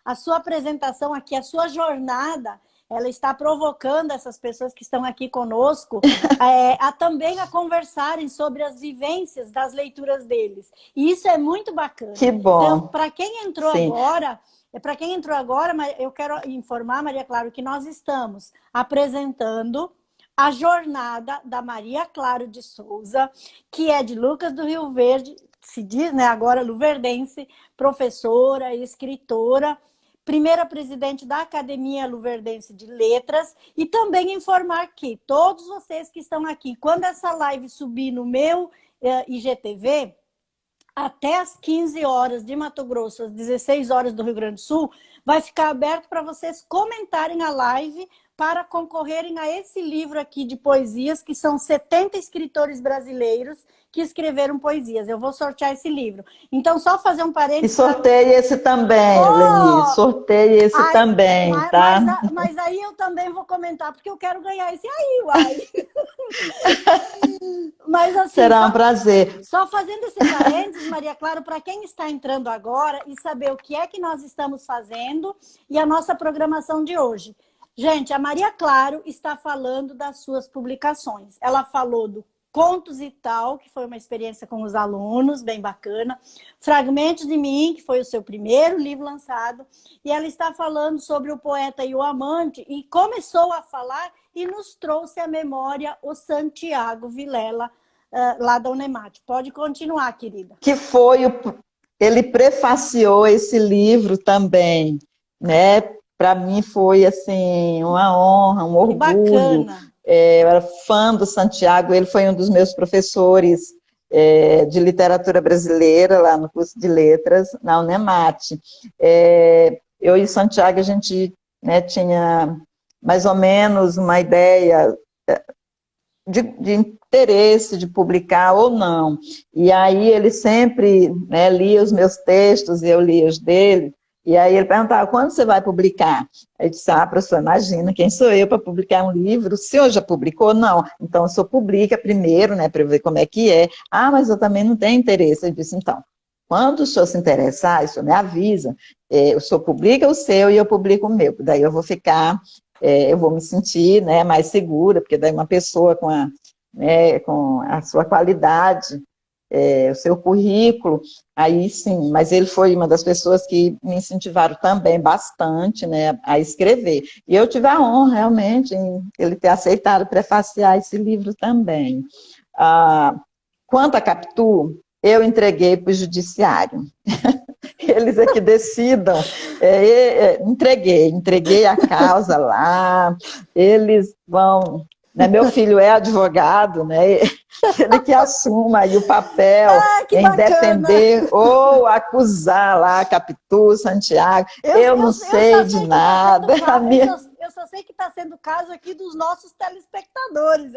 a sua apresentação aqui, a sua jornada, ela está provocando essas pessoas que estão aqui conosco também a conversarem sobre as vivências das leituras deles. E isso é muito bacana. Que bom. Então, para quem entrou agora... Para quem entrou agora, eu quero informar, Maria Clara, que nós estamos apresentando A Jornada, da Maria Claro de Souza, que é de Lucas do Rio Verde, se diz, né, agora luverdense, professora, escritora, primeira presidente da Academia Luverdense de Letras, e também informar que todos vocês que estão aqui, quando essa live subir no meu IGTV, até às 15 horas de Mato Grosso, às 16 horas do Rio Grande do Sul, vai ficar aberto para vocês comentarem a live para concorrerem a esse livro aqui de poesias, que são 70 escritores brasileiros que escreveram poesias. Eu vou sortear esse livro. Então, só fazer um E parênteses... sorteie esse também, Leni, sorteie esse também, tá? Mas aí eu também vou comentar, porque eu quero ganhar esse aí, uai. Mas, assim, será um prazer. Só fazendo esse parênteses, Maria Clara, para quem está entrando agora e saber o que é que nós estamos fazendo e a nossa programação de hoje. Gente, a Maria Claro está falando das suas publicações. Ela falou do Contos e Tal, que foi uma experiência com os alunos, bem bacana. Fragmentos de Mim, que foi o seu primeiro livro lançado. E ela está falando sobre o poeta e o amante, e começou a falar e nos trouxe à memória o Santiago Vilela, lá da Unemate. Pode continuar, querida. Que ele prefaciou esse livro também, né? Para mim foi assim uma honra, um orgulho. Que bacana. Eu era fã do Santiago, ele foi um dos meus professores de literatura brasileira lá no curso de letras na Unemate. Eu e o Santiago, a gente, né, tinha mais ou menos uma ideia de interesse de publicar ou não. E aí ele sempre, né, lia os meus textos e eu lia os dele. E aí ele perguntava, quando você vai publicar? Aí eu disse, professor, imagina, quem sou eu para publicar um livro? O senhor já publicou? Não. Então, o senhor publica primeiro, né, para eu ver como é que é. Mas eu também não tenho interesse. Eu disse, então, quando o senhor se interessar, o senhor me avisa, o senhor publica o seu e eu publico o meu. Daí eu vou ficar, eu vou me sentir, né, mais segura, porque daí uma pessoa com a sua qualidade, o seu currículo, aí sim, mas ele foi uma das pessoas que me incentivaram também bastante, né, a escrever. E eu tive a honra, realmente, em ele ter aceitado prefaciar esse livro também. Quanto a Capitu, eu entreguei para o judiciário. Eles é que decidam. Entreguei a causa lá, eles vão... Né, meu filho é advogado, né? Ele que assuma aí o papel em defender ou acusar lá a Capitu, Santiago. Eu não sei de nada. Eu só sei que está sendo o caso aqui dos nossos telespectadores.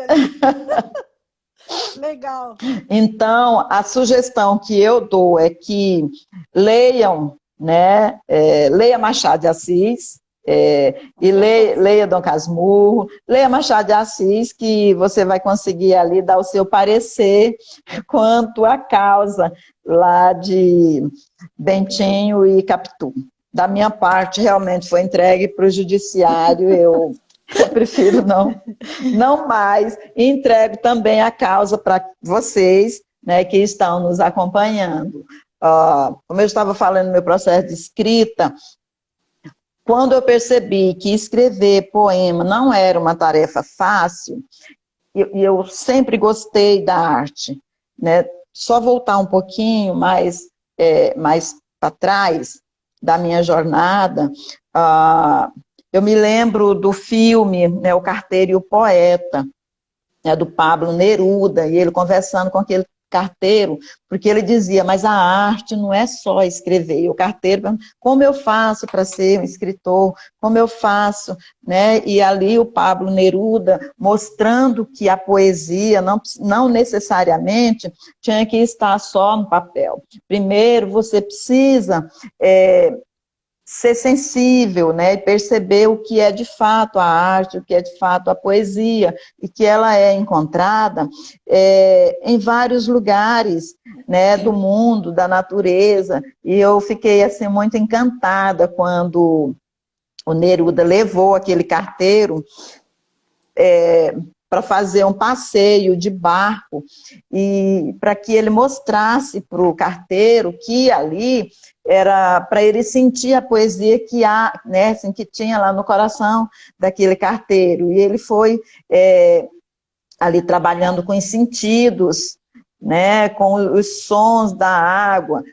Legal. Então, a sugestão que eu dou é que leiam, né? Leia Machado de Assis, e leia Dom Casmurro, leia Machado de Assis, que você vai conseguir ali dar o seu parecer quanto à causa lá de Bentinho e Capitu. Da minha parte, realmente foi entregue para o judiciário, eu prefiro não mais, e entrego também a causa para vocês, né, que estão nos acompanhando. Como eu estava falando no meu processo de escrita, quando eu percebi que escrever poema não era uma tarefa fácil, e eu sempre gostei da arte, né? Só voltar um pouquinho mais para trás da minha jornada, eu me lembro do filme, né, O Carteiro e o Poeta, né, do Pablo Neruda, e ele conversando com aquele carteiro, porque ele dizia, mas a arte não é só escrever. E o carteiro pergunta, como eu faço para ser um escritor? Como eu faço? Né? E ali o Pablo Neruda mostrando que a poesia não necessariamente tinha que estar só no papel. Primeiro, você precisa ser sensível, né, e perceber o que é de fato a arte, o que é de fato a poesia, e que ela é encontrada em vários lugares, né, do mundo, da natureza, e eu fiquei assim, muito encantada quando o Neruda levou aquele carteiro para fazer um passeio de barco, e para que ele mostrasse para o carteiro que ali era para ele sentir a poesia que há, né, assim, que tinha lá no coração daquele carteiro. E ele foi ali trabalhando com os sentidos, né, com os sons da água,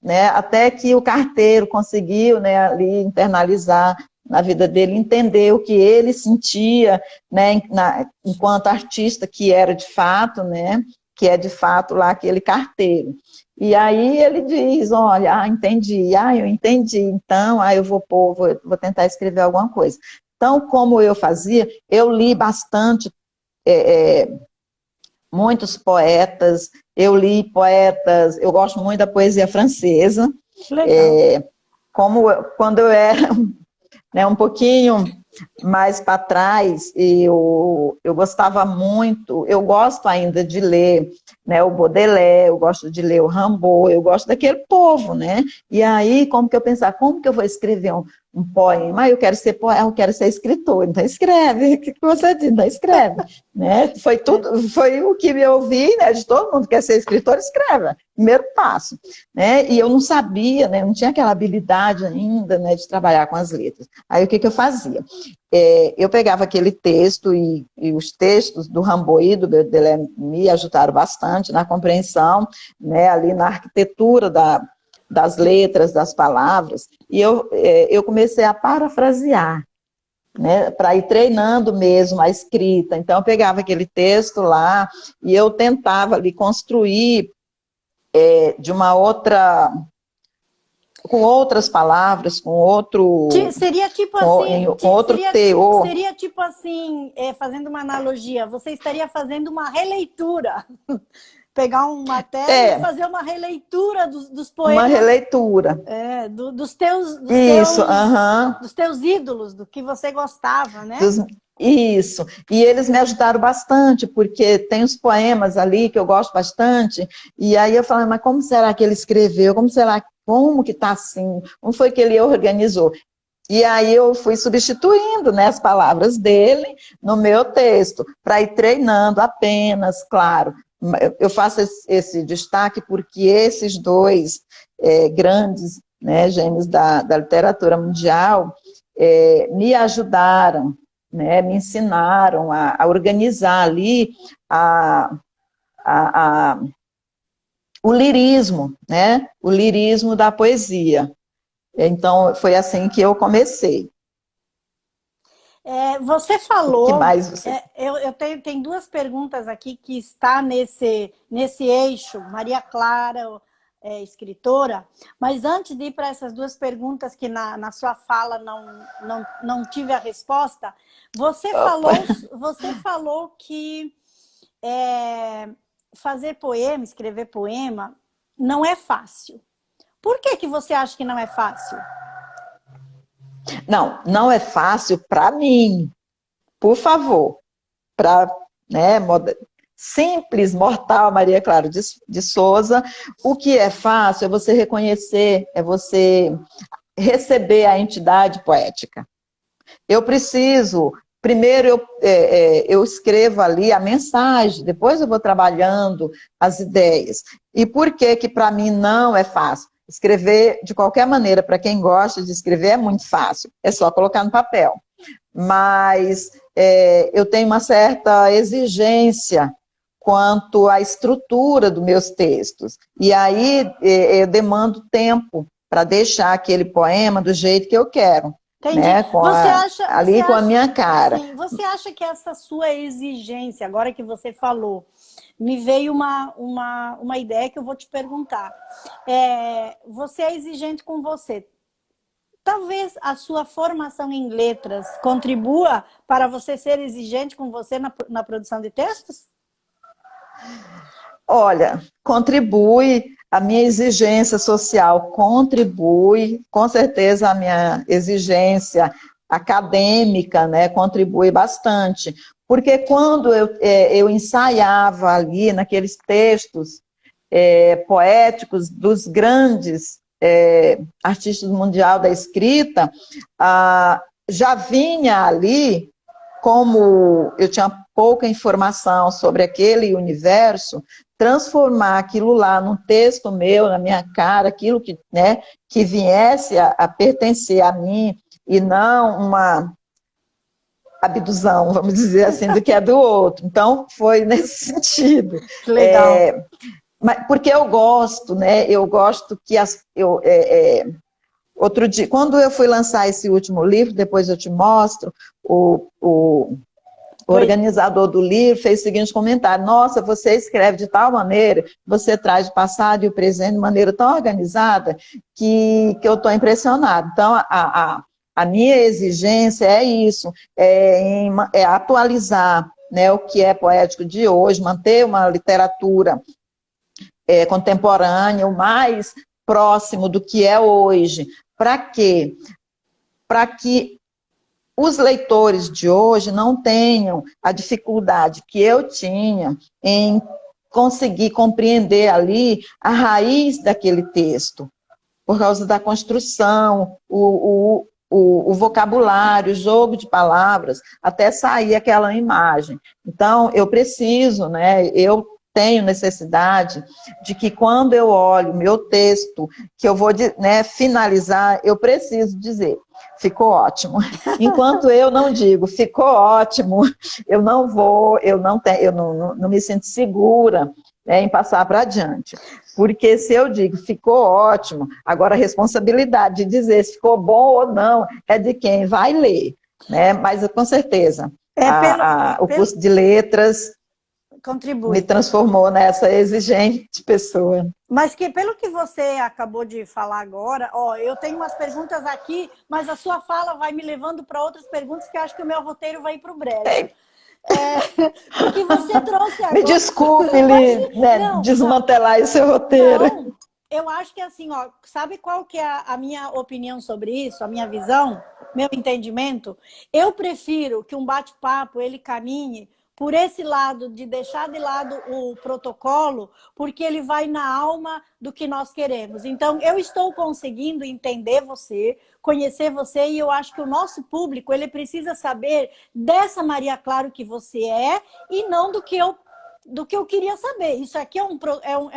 né, até que o carteiro conseguiu, né, ali internalizar na vida dele, entender o que ele sentia, né, enquanto artista que era de fato, né, que é de fato lá aquele carteiro. E aí ele diz, olha, entendi, eu entendi, então, eu vou tentar escrever alguma coisa. Então, como eu fazia, eu li bastante, muitos poetas, eu li poetas, eu gosto muito da poesia francesa. Legal. Quando eu era, né, um pouquinho mais para trás, eu gostava muito, eu gosto ainda de ler, né, o Baudelaire, eu gosto de ler o Rimbaud, eu gosto daquele povo, né? E aí, como que eu pensava, como que eu vou escrever um poema? Eu quero ser poeta, eu quero ser escritor, então escreve, o que você diz? Então escreve, né? Foi o que eu ouvi, né, de todo mundo que quer ser escritor, escreve, primeiro passo, né? E eu não sabia, né, não tinha aquela habilidade ainda, né, de trabalhar com as letras. Aí o que eu fazia? Eu pegava aquele texto e os textos do Rimbaud e do Baudelaire me ajudaram bastante na compreensão, né, ali na arquitetura das letras, das palavras, e eu comecei a parafrasear, né, para ir treinando mesmo a escrita. Então eu pegava aquele texto lá e eu tentava ali construir de uma outra, com outras palavras, com outro, Seria tipo assim, com outro teor. seria tipo assim, fazendo uma analogia, você estaria fazendo uma releitura, pegar uma tela e fazer uma releitura dos poemas. Uma releitura. Dos Isso, dos teus ídolos, do que você gostava, né? Isso, e eles me ajudaram bastante, porque tem os poemas ali que eu gosto bastante, e aí eu falei, mas como será que ele escreveu? Como que está assim? Como foi que ele organizou? E aí eu fui substituindo, né, as palavras dele no meu texto, para ir treinando apenas, claro. Eu faço esse destaque porque esses dois grandes, né, gênios da literatura mundial me ajudaram, né, me ensinaram a organizar ali o lirismo, né, o lirismo da poesia. Então, foi assim que eu comecei. Você falou... O que mais você... eu tenho duas perguntas aqui que está nesse eixo. Maria Clara, escritora, mas antes de ir para essas duas perguntas que na sua fala não tive a resposta, você falou que fazer poema, escrever poema, não é fácil. Por que você acha que não é fácil? Não é fácil para mim. Por favor, para, né, simples mortal Maria Clara de Souza, o que é fácil é você reconhecer, é você receber a entidade poética. Eu preciso, primeiro eu escrevo ali a mensagem, depois eu vou trabalhando as ideias. E por que para mim não é fácil? Escrever, de qualquer maneira, para quem gosta de escrever, é muito fácil, é só colocar no papel. Mas eu tenho uma certa exigência quanto à estrutura dos meus textos. E aí eu demando tempo para deixar aquele poema do jeito que eu quero. Entendi. Né? Com a minha cara. Sim, você acha que essa sua exigência, agora que você falou, me veio uma ideia que eu vou te perguntar. Você é exigente com você. Talvez a sua formação em letras contribua para você ser exigente com você na produção de textos? Olha, contribui, a minha exigência social contribui, com certeza a minha exigência acadêmica, né, contribui bastante. Porque quando eu ensaiava ali naqueles textos poéticos dos grandes artistas mundial da escrita, já vinha ali, como eu tinha pouca informação sobre aquele universo, transformar aquilo lá num texto meu, na minha cara, aquilo que, né, que viesse a pertencer a mim, e não uma abduzão, vamos dizer assim, do que é do outro. Então, foi nesse sentido. Que legal. Porque eu gosto, né? Eu gosto que outro dia, quando eu fui lançar esse último livro, depois eu te mostro, o organizador do livro fez o seguinte comentário: nossa, você escreve de tal maneira, você traz o passado e o presente de maneira tão organizada que eu estou impressionado. Então, a minha exigência é isso, é atualizar, né, o que é poético de hoje, manter uma literatura contemporânea, o mais próximo do que é hoje. Para quê? Para que os leitores de hoje não tenham a dificuldade que eu tinha em conseguir compreender ali a raiz daquele texto, por causa da construção, o vocabulário, o jogo de palavras, até sair aquela imagem. Então, eu preciso, né, eu tenho necessidade de que quando eu olho o meu texto, que eu vou, né, finalizar, eu preciso dizer: ficou ótimo. Enquanto eu não digo, ficou ótimo, eu não vou, eu não me sinto segura, né, em passar para adiante. Porque se eu digo, ficou ótimo, agora a responsabilidade de dizer se ficou bom ou não é de quem vai ler, né? Mas com certeza, o curso de letras contribui. Me transformou nessa exigente pessoa. Mas que pelo que você acabou de falar agora, ó, eu tenho umas perguntas aqui, mas a sua fala vai me levando para outras perguntas que eu acho que o meu roteiro vai ir para o brejo. Porque você trouxe agora... Me desculpe, né, desmantelar esse roteiro. Não, eu acho que assim, ó, sabe qual que é a minha opinião sobre isso, a minha visão, meu entendimento? Eu prefiro que um bate-papo ele caminhe por esse lado de deixar de lado o protocolo, porque ele vai na alma do que nós queremos. Então, eu estou conseguindo entender você, conhecer você, e eu acho que o nosso público ele precisa saber dessa Maria Claro que você é e não do que eu queria saber. Isso aqui é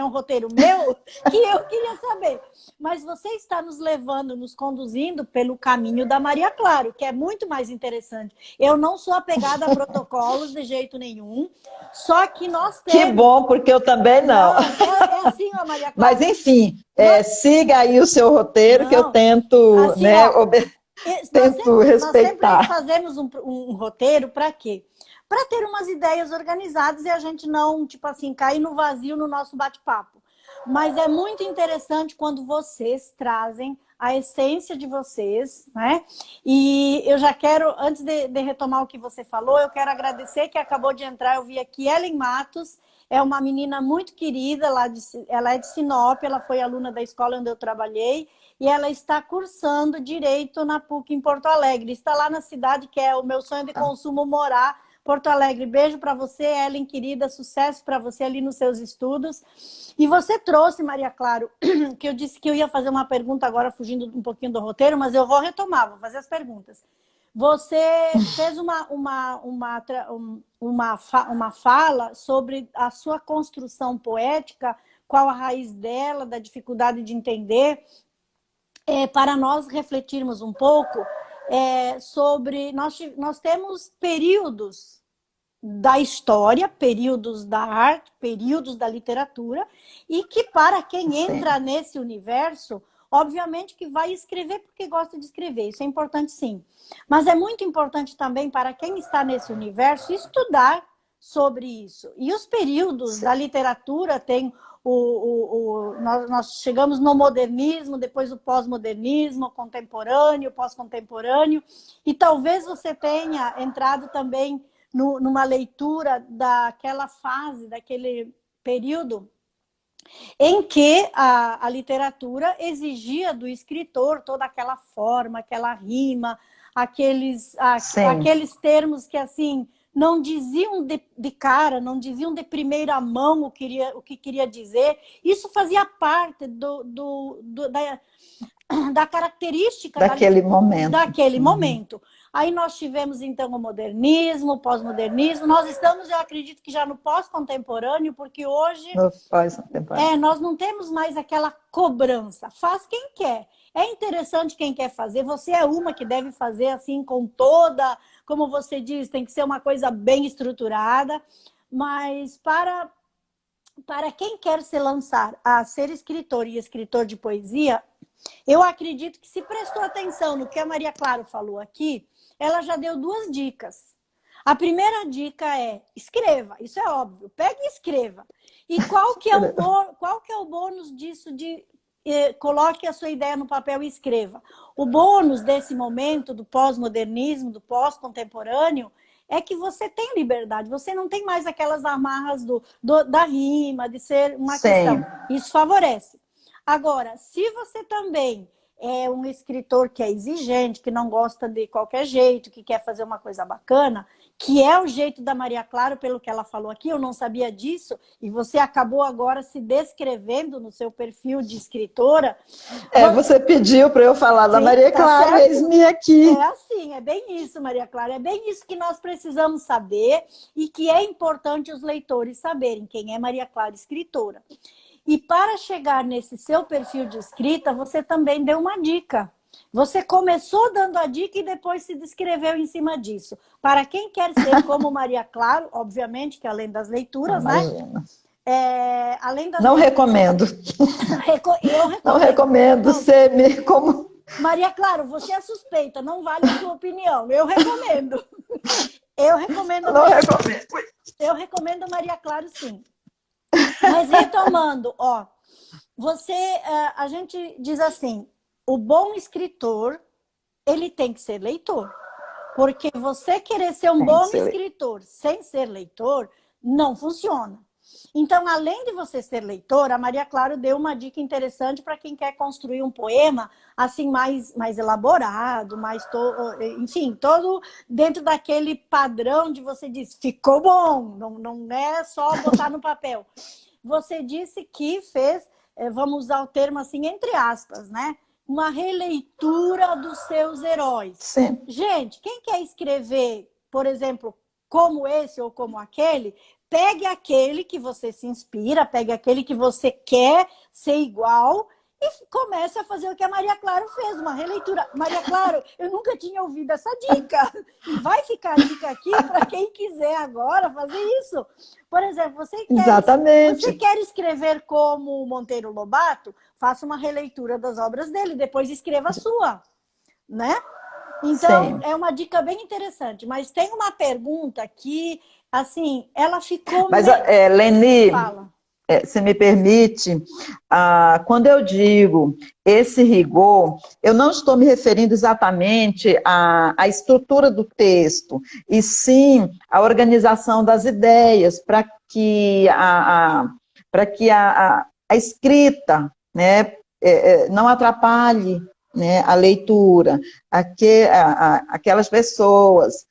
um roteiro meu que eu queria saber. Mas você está nos levando, nos conduzindo pelo caminho da Maria Claro, que é muito mais interessante. Eu não sou apegada a protocolos de jeito nenhum, só que nós temos... Que bom, porque eu também não. É assim, ó, Maria Claro. Mas, enfim, siga aí o seu roteiro, que eu tento, assim, né, tento respeitar. Nós sempre fazemos um roteiro para quê? Para ter umas ideias organizadas e a gente não, tipo assim, cair no vazio no nosso bate-papo. Mas é muito interessante quando vocês trazem a essência de vocês, né? E eu já quero, antes de retomar o que você falou, eu quero agradecer que acabou de entrar, eu vi aqui Ellen Matos, é uma menina muito querida, ela é de Sinop, ela foi aluna da escola onde eu trabalhei, e ela está cursando Direito na PUC em Porto Alegre. Está lá na cidade que é o meu sonho de consumo morar, Porto Alegre. Beijo para você, Ellen, querida, sucesso para você ali nos seus estudos. E você trouxe, Maria Claro, que eu disse que eu ia fazer uma pergunta agora, fugindo um pouquinho do roteiro, mas eu vou retomar, vou fazer as perguntas. Você fez uma fala sobre a sua construção poética, qual a raiz dela, da dificuldade de entender, para nós refletirmos um pouco sobre... Nós temos períodos da história, períodos da arte, períodos da literatura, e que para quem entra nesse universo, obviamente que vai escrever porque gosta de escrever, isso é importante sim. Mas é muito importante também para quem está nesse universo estudar sobre isso. E os períodos da literatura tem... nós chegamos no modernismo, depois o pós-modernismo, o contemporâneo, o pós-contemporâneo, e talvez você tenha entrado também numa leitura daquela fase, daquele período em que a literatura exigia do escritor toda aquela forma, aquela rima, aqueles termos que assim não diziam de cara, não diziam de primeira mão o que queria dizer. Isso fazia parte da característica daquele momento. Daquele momento. Aí nós tivemos, então, o modernismo, o pós-modernismo. Nós estamos, eu acredito que já no pós-contemporâneo, porque hoje nós não temos mais aquela cobrança. Faz quem quer. É interessante quem quer fazer. Você é uma que deve fazer assim com toda, como você diz, tem que ser uma coisa bem estruturada. Mas para quem quer se lançar a ser escritor e escritor de poesia, eu acredito que se prestou atenção no que a Maria Clara falou aqui, ela já deu 2 dicas. A primeira dica é escreva, isso é óbvio, pegue e escreva. E qual que é o bônus disso de coloque a sua ideia no papel e escreva? O bônus desse momento do pós-modernismo, do pós-contemporâneo, é que você tem liberdade, você não tem mais aquelas amarras da rima, de ser uma questão. Isso favorece. Agora, se você também é um escritor que é exigente, que não gosta de qualquer jeito, que quer fazer uma coisa bacana, que é o jeito da Maria Clara, pelo que ela falou aqui, eu não sabia disso, e você acabou agora se descrevendo no seu perfil de escritora. Você pediu para eu falar da Maria Clara, eis-me aqui. É assim, é bem isso, Maria Clara, é bem isso que nós precisamos saber e que é importante os leitores saberem quem é Maria Clara escritora. E para chegar nesse seu perfil de escrita, você também deu uma dica. Você começou dando a dica e depois se descreveu em cima disso. Para quem quer ser como Maria Clara, obviamente que além das leituras, Imagina. né? Além das não recomendo. Eu recomendo. Não recomendo ser como... Maria Clara, você é suspeita, não vale a sua opinião. Eu recomendo. Eu recomendo. Eu recomendo Maria Clara, sim. Mas retomando, a gente diz assim, o bom escritor, ele tem que ser leitor. Porque você querer ser um bom escritor sem ser leitor, não funciona. Então, além de você ser leitor, a Maria Clara deu uma dica interessante para quem quer construir um poema assim mais elaborado, enfim, todo dentro daquele padrão de você diz, ficou bom, não é só botar no papel. Você disse que fez, vamos usar o termo assim, entre aspas, né? Uma releitura dos seus heróis. Sim. Gente, quem quer escrever, por exemplo, como esse ou como aquele, pegue aquele que você se inspira, pegue aquele que você quer ser igual e comece a fazer o que a Maria Clara fez, uma releitura. Maria Clara, eu nunca tinha ouvido essa dica. E vai ficar a dica aqui para quem quiser agora fazer isso. Por exemplo, você quer escrever como Monteiro Lobato? Faça uma releitura das obras dele, depois escreva a sua, né? Então, é uma dica bem interessante. Mas tem uma pergunta que, assim, ela ficou... Mas, Leni, se me permite, quando eu digo esse rigor, eu não estou me referindo exatamente à estrutura do texto, e sim à organização das ideias, para que a escrita, né, não atrapalhe, né, a leitura, aquelas pessoas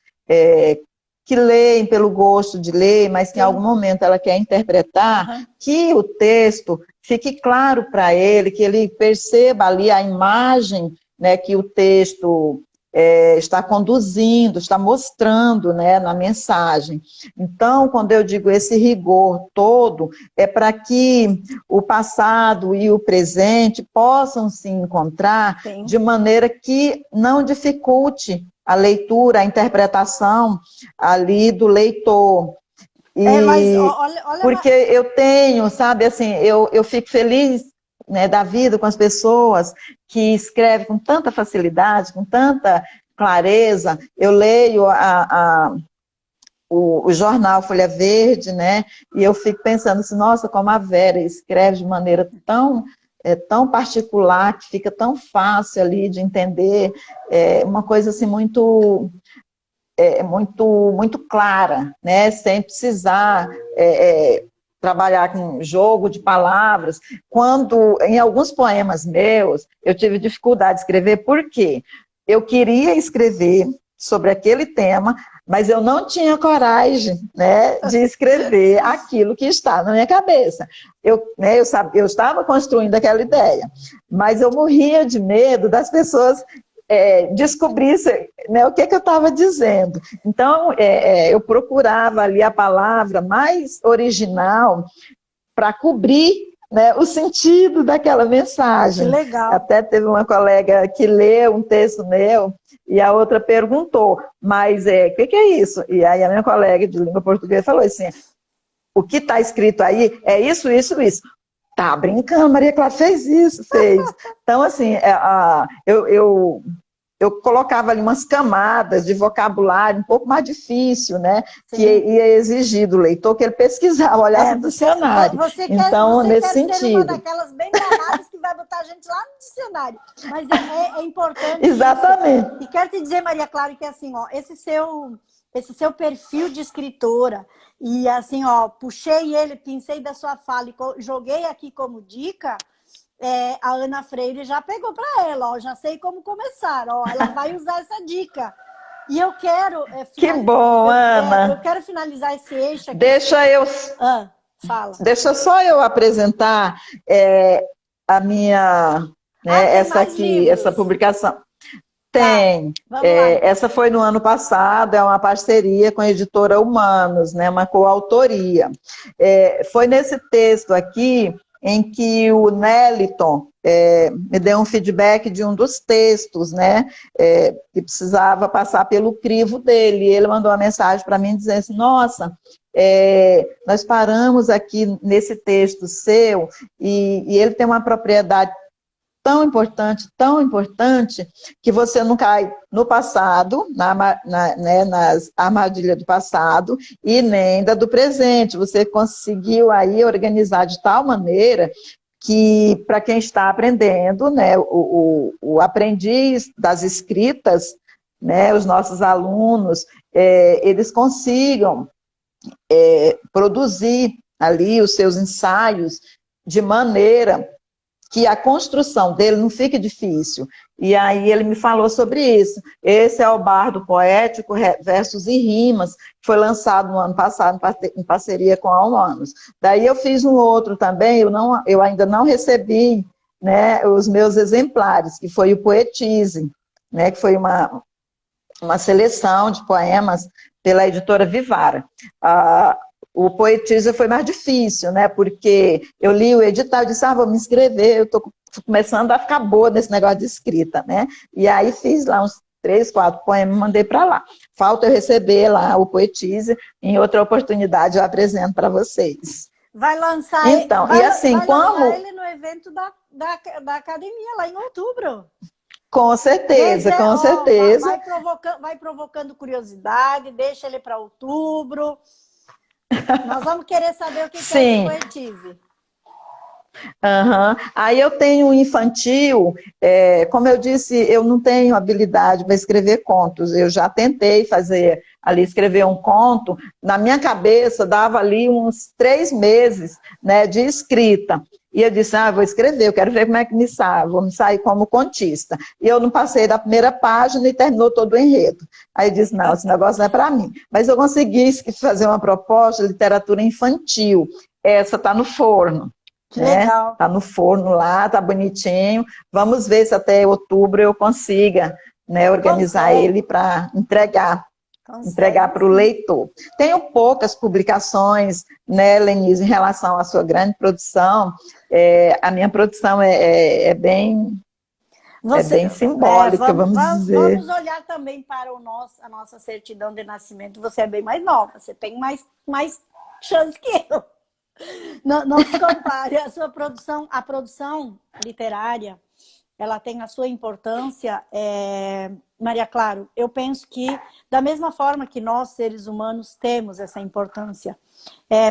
que leem pelo gosto de ler, mas que em algum momento ela quer interpretar, que o texto fique claro para ele, que ele perceba ali a imagem, né, que o texto está conduzindo, está mostrando, né, na mensagem. Então, quando eu digo esse rigor todo, é para que o passado e o presente possam se encontrar de maneira que não dificulte a leitura, a interpretação ali do leitor. Porque eu tenho, sabe, assim, eu fico feliz, né, da vida com as pessoas que escrevem com tanta facilidade, com tanta clareza. Eu leio o jornal Folha Verde, né, e eu fico pensando assim, nossa, como a Vera escreve de maneira tão particular, que fica tão fácil ali de entender, uma coisa assim muito clara, né, sem precisar trabalhar com jogo de palavras. Quando, em alguns poemas meus, eu tive dificuldade de escrever, por quê? Eu queria escrever sobre aquele tema, mas eu não tinha coragem, né, de escrever aquilo que está na minha cabeça. Eu estava construindo aquela ideia, mas eu morria de medo das pessoas descobrisse, né, o que eu estava dizendo. Então, eu procurava ali a palavra mais original para cobrir, né, o sentido daquela Que mensagem. legal. Até teve uma colega que leu um texto meu e a outra perguntou, mas o que é isso? E aí a minha colega de língua portuguesa falou assim, o que está escrito aí é isso, isso, isso. Tá brincando, Maria Clara fez isso, fez. Então, assim, eu colocava ali umas camadas de vocabulário um pouco mais difícil, né? Sim. Que ia exigir do leitor que ele pesquisava, olhar no dicionário. Então, você nesse quer ser uma sentido. daquelas bem danadas que vai botar a gente lá no dicionário. Mas é importante Exatamente. isso. E quero te dizer, Maria Clara, que assim, ó, esse seu perfil de escritora, e assim, ó, puxei ele, pensei da sua fala e joguei aqui como dica, a Ana Freire já pegou para ela, ó, já sei como começar, ó, ela vai usar essa dica. E eu quero... Que bom, Ana. Eu quero finalizar esse eixo aqui. Fala. Deixa só eu apresentar a minha... Né, essa publicação. Tem. Tá, essa foi no ano passado, é uma parceria com a editora Humanos, né, uma coautoria. Foi nesse texto aqui em que o Neliton me deu um feedback de um dos textos, né, que precisava passar pelo crivo dele. Ele mandou uma mensagem para mim dizendo assim, nossa, nós paramos aqui nesse texto seu e ele tem uma propriedade tão importante, que você não cai no passado, nas armadilhas do passado, e nem da do presente. Você conseguiu aí organizar de tal maneira que, para quem está aprendendo, né, o aprendiz das escritas, né, os nossos alunos, eles consigam produzir ali os seus ensaios de maneira que a construção dele não fique difícil. E aí ele me falou sobre isso. Esse é o Bardo Poético, Versos e Rimas, que foi lançado no ano passado em parceria com a Humanos. Daí eu fiz um outro também, eu ainda não recebi, né, os meus exemplares, que foi o Poetize, né, que foi uma seleção de poemas pela editora Vivara. O Poetiza foi mais difícil, né? Porque eu li o edital e disse, vou me inscrever, eu estou começando a ficar boa nesse negócio de escrita, né? E aí fiz lá uns 3, 4 poemas e mandei para lá. Falta eu receber lá o Poetiza, em outra oportunidade eu apresento para vocês. Vai lançar, então, lançar ele no evento da academia, lá em outubro. Com certeza, com certeza. Vai provocando curiosidade, deixa ele para outubro. Nós vamos querer saber o que é esse Poetize. Aí eu tenho um infantil, como eu disse, eu não tenho habilidade para escrever contos. Eu já tentei fazer ali, escrever um conto. Na minha cabeça, dava ali uns 3 meses, né, de escrita. E eu disse, vou escrever, eu quero ver como é que me sai, vou me sair como contista. E eu não passei da primeira página e terminou todo o enredo. Aí eu disse, não, esse negócio não é para mim. Mas eu consegui fazer uma proposta de literatura infantil. Essa está no forno. Que legal. Está no forno lá, está bonitinho. Vamos ver se até outubro eu consiga, né, organizar ele para entregar para o leitor. Tenho poucas publicações, né, Lenise, em relação à sua grande produção. A minha produção é bem simbólica, vamos dizer. Vamos olhar também para a nossa certidão de nascimento. Você é bem mais nova, você tem mais chance que eu. Não se compare. A produção literária, ela tem a sua importância. Maria Claro, eu penso que da mesma forma que nós, seres humanos, temos essa importância.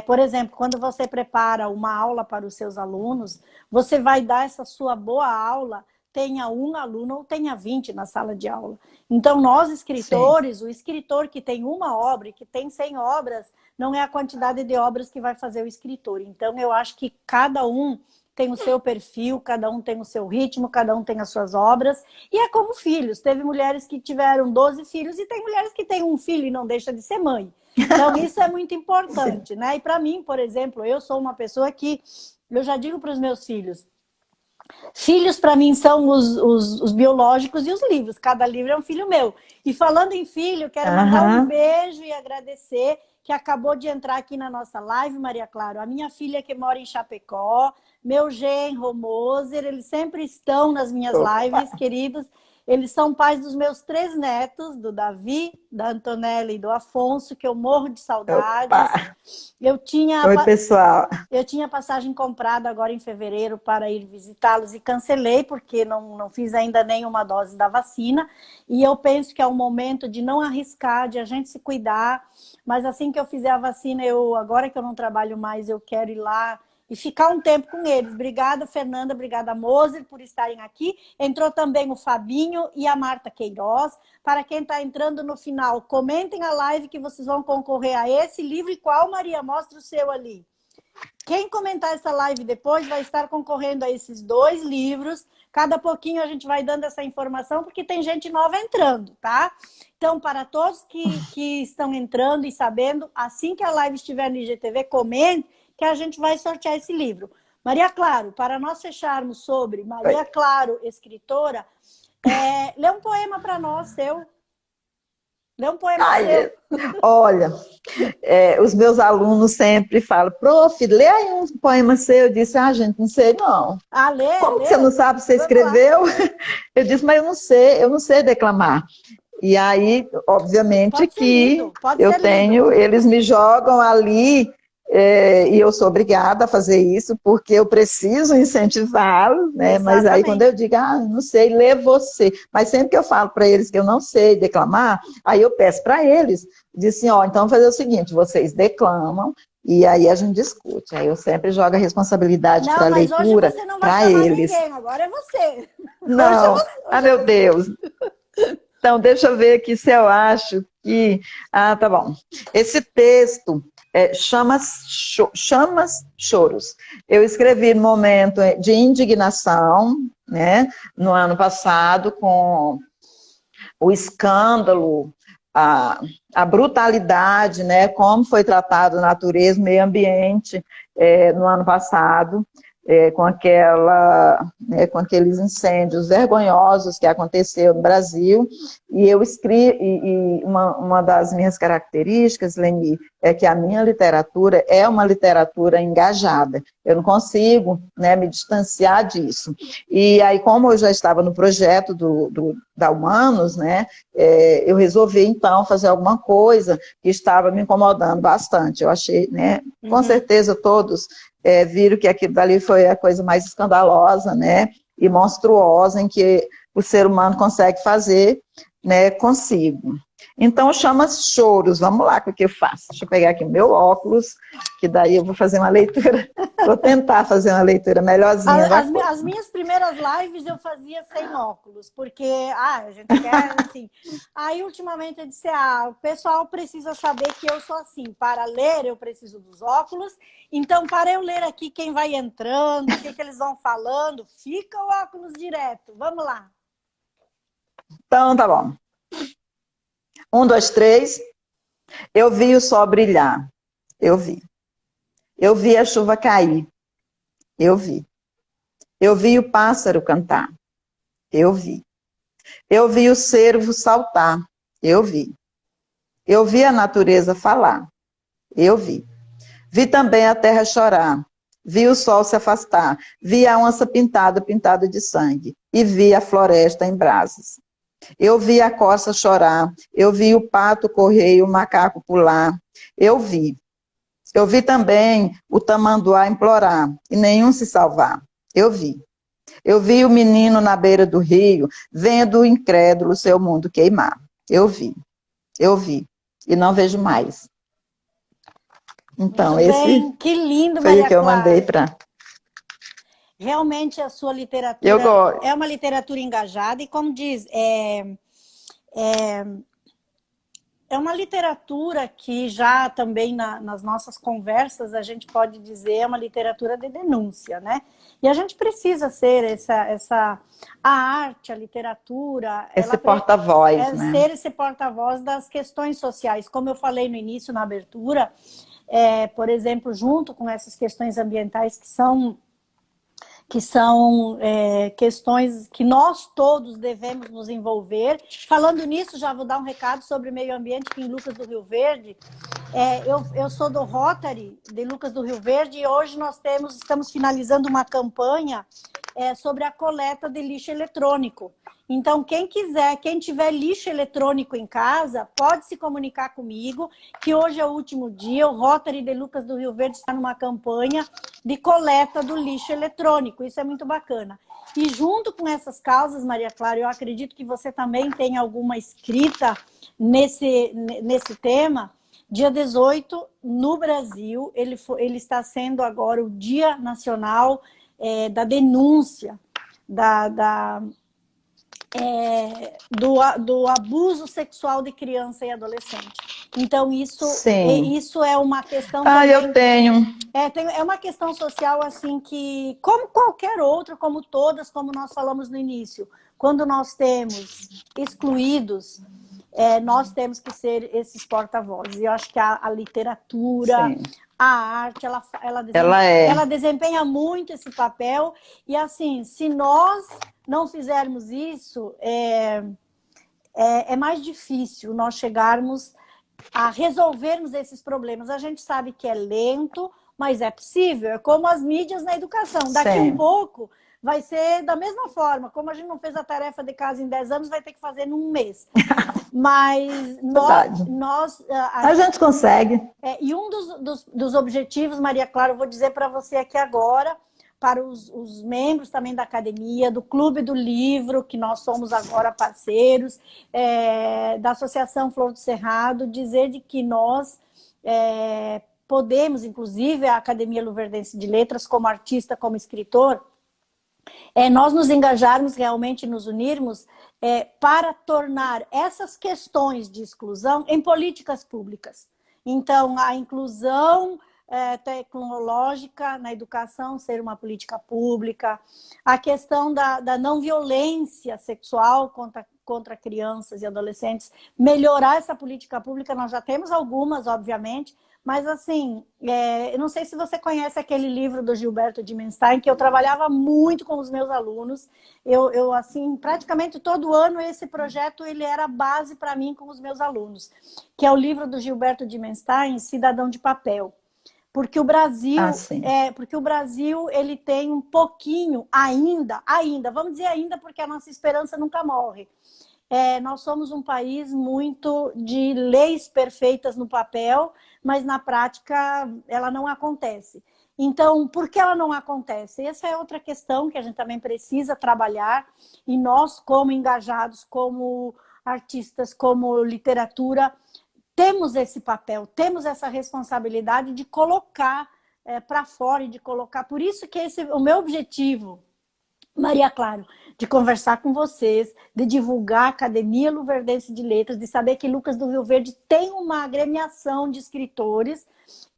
Por exemplo, quando você prepara uma aula para os seus alunos, você vai dar essa sua boa aula, tenha um aluno ou tenha 20 na sala de aula. Então, nós escritores, sim, o escritor que tem uma obra e que tem 100 obras, não é a quantidade de obras que vai fazer o escritor. Então, eu acho que cada um tem o seu perfil, cada um tem o seu ritmo, cada um tem as suas obras. E é como filhos. Teve mulheres que tiveram 12 filhos e tem mulheres que têm um filho e não deixa de ser mãe. Então, isso é muito importante, né? E para mim, por exemplo, eu sou uma pessoa que, eu já digo para os meus filhos, Filhos, para mim, são os biológicos e os livros. Cada livro é um filho meu. E falando em filho, quero mandar um Aham. beijo e agradecer que acabou de entrar aqui na nossa live, Maria Clara. A minha filha que mora em Chapecó, meu genro, Moser, eles sempre estão nas minhas Opa, lives, queridos. Eles são pais dos meus 3 netos, do Davi, da Antonella e do Afonso, que eu morro de opa. saudades. Eu tinha Oi, pessoal. eu tinha passagem comprada agora em fevereiro para ir visitá-los e cancelei, porque não fiz ainda nenhuma dose da vacina. E eu penso que é um momento de não arriscar, de a gente se cuidar. Mas assim que eu fizer a vacina, agora que eu não trabalho mais, eu quero ir lá e ficar um tempo com eles. Obrigada, Fernanda, obrigada, Moser, por estarem aqui. Entrou também o Fabinho e a Marta Queiroz. Para quem está entrando no final, comentem a live que vocês vão concorrer a esse livro. E qual, Maria? Mostra o seu ali. Quem comentar essa live depois vai estar concorrendo a esses 2 livros. Cada pouquinho a gente vai dando essa informação, porque tem gente nova entrando, tá? Então, para todos que estão entrando e sabendo, assim que a live estiver no IGTV, comente que a gente vai sortear esse livro. Maria Claro, para nós fecharmos sobre Oi. Maria Claro, escritora, lê um poema para nós, seu. Lê um poema Ai, seu. olha, os meus alunos sempre falam, prof, lê aí um poema seu. Eu disse, gente, não sei não. Ah, lê, Como que você não lê. sabe? Você Vamos lá. escreveu? Eu disse, mas eu não sei declamar. E aí, obviamente Pode ser que lido, pode eu ser lido. tenho, eles me jogam ali, e eu sou obrigada a fazer isso, porque eu preciso incentivá-los, né? Mas aí quando eu Exatamente. digo, não sei, lê você. Mas sempre que eu falo para eles que eu não sei declamar, aí eu peço para eles, diz assim, então vamos fazer o seguinte, vocês declamam, e aí a gente discute. Aí eu sempre jogo a responsabilidade para Não, a mas hoje leitura você não vai para chamar eles. ninguém, agora é você. Hoje é Não, você. Hoje é meu você. Deus. Então, deixa eu ver aqui se eu acho que. Tá bom. Esse texto Chamas Choros. Eu escrevi no momento de indignação, né, no ano passado, com o escândalo, a, a brutalidade, né, como foi tratado a natureza, o meio ambiente no ano passado, com aqueles incêndios vergonhosos que aconteceu no Brasil. E eu escrevi, e uma das minhas características, Leni, é que a minha literatura é uma literatura engajada. Eu não consigo, né, me distanciar disso. E aí, como eu já estava no projeto da Humanos, né, eu resolvi, então, fazer alguma coisa que estava me incomodando bastante. Eu achei, né, com certeza todos viram que aquilo dali foi a coisa mais escandalosa, né, e monstruosa em que o ser humano consegue fazer, né, consigo. Então, chama choros. Vamos lá, o que eu faço? Deixa eu pegar aqui o meu óculos, que daí eu vou fazer uma leitura, vou tentar fazer uma leitura melhorzinha da coisa. As minhas primeiras lives eu fazia sem óculos, porque a gente quer, assim. Aí, ultimamente, eu disse: o pessoal precisa saber que eu sou assim. Para ler, eu preciso dos óculos. Então, para eu ler aqui quem vai entrando, o que eles vão falando, fica o óculos direto. Vamos lá. Então, tá bom. 1, 2, 3. Eu vi o sol brilhar. Eu vi. Eu vi a chuva cair. Eu vi. Eu vi o pássaro cantar. Eu vi. Eu vi o cervo saltar. Eu vi. Eu vi a natureza falar. Eu vi. Vi também a terra chorar. Vi o sol se afastar. Vi a onça pintada de sangue. E vi a floresta em brasas. Eu vi a corça chorar. Eu vi o pato correr e o macaco pular. Eu vi. Eu vi também o tamanduá implorar e nenhum se salvar. Eu vi. Eu vi o menino na beira do rio, vendo o incrédulo seu mundo queimar. Eu vi. Eu vi. E não vejo mais. Então, Muito esse bem. Que lindo, foi o Maria que eu mandei Clara. para. Realmente a sua Eu literatura gosto. é uma literatura engajada e, como diz, é uma literatura que já também nas nossas conversas a gente pode dizer é uma literatura de denúncia, né? E a gente precisa ser a arte, a literatura, Esse porta-voz, né? ser esse porta-voz das questões sociais. Como eu falei no início, na abertura, por exemplo, junto com essas questões ambientais que são questões que nós todos devemos nos envolver. Falando nisso, já vou dar um recado sobre meio ambiente aqui em Lucas do Rio Verde. Eu sou do Rotary de Lucas do Rio Verde e hoje nós estamos finalizando uma campanha sobre a coleta de lixo eletrônico. Então, quem tiver lixo eletrônico em casa, pode se comunicar comigo, que hoje é o último dia. O Rotary de Lucas do Rio Verde está numa campanha de coleta do lixo eletrônico. Isso é muito bacana. E junto com essas causas, Maria Clara, eu acredito que você também tem alguma escrita nesse tema. Dia 18, no Brasil, ele está sendo agora o Dia Nacional da Denúncia do abuso sexual de criança e adolescente. Então, isso é uma questão também, eu tenho. É uma questão social, assim, que, como qualquer outra, como todas, como nós falamos no início, quando nós temos excluídos, nós temos que ser esses porta-vozes. E eu acho que a literatura, sim, a arte, ela desempenha muito esse papel. E, assim, se nós não fizermos isso, é mais difícil nós chegarmos a resolvermos esses problemas. A gente sabe que é lento, mas é possível. É como as mídias na educação. Daqui a um pouco vai ser da mesma forma. Como a gente não fez a tarefa de casa em 10 anos, vai ter que fazer num mês. Mas a gente consegue. E um dos objetivos, Maria Clara, eu vou dizer para você aqui agora, para os membros também da academia, do Clube do Livro, que nós somos agora parceiros, da Associação Flor do Cerrado, dizer de que nós podemos, inclusive a Academia Luverdense de Letras, como artista, como escritor, nós nos engajarmos realmente, nos unirmos para tornar essas questões de exclusão em políticas públicas. Então, a inclusão tecnológica na educação ser uma política pública, a questão da não violência sexual contra crianças e adolescentes, melhorar essa política pública. Nós já temos algumas, obviamente, mas assim, eu não sei se você conhece aquele livro do Gilberto Dimenstein, que eu trabalhava muito com os meus alunos. Eu assim, praticamente todo ano esse projeto ele era base para mim com os meus alunos, que é o livro do Gilberto Dimenstein, Cidadão de Papel. Porque o Brasil, ele tem um pouquinho ainda, vamos dizer ainda, porque a nossa esperança nunca morre. Nós somos um país muito de leis perfeitas no papel, mas na prática ela não acontece. Então, por que ela não acontece? Essa é outra questão que a gente também precisa trabalhar, e nós, como engajados, como artistas, como literatura, temos esse papel, temos essa responsabilidade de colocar para fora e de colocar. Por isso que o meu objetivo, Maria Clara, de conversar com vocês, de divulgar a Academia Luverdense de Letras, de saber que Lucas do Rio Verde tem uma agremiação de escritores,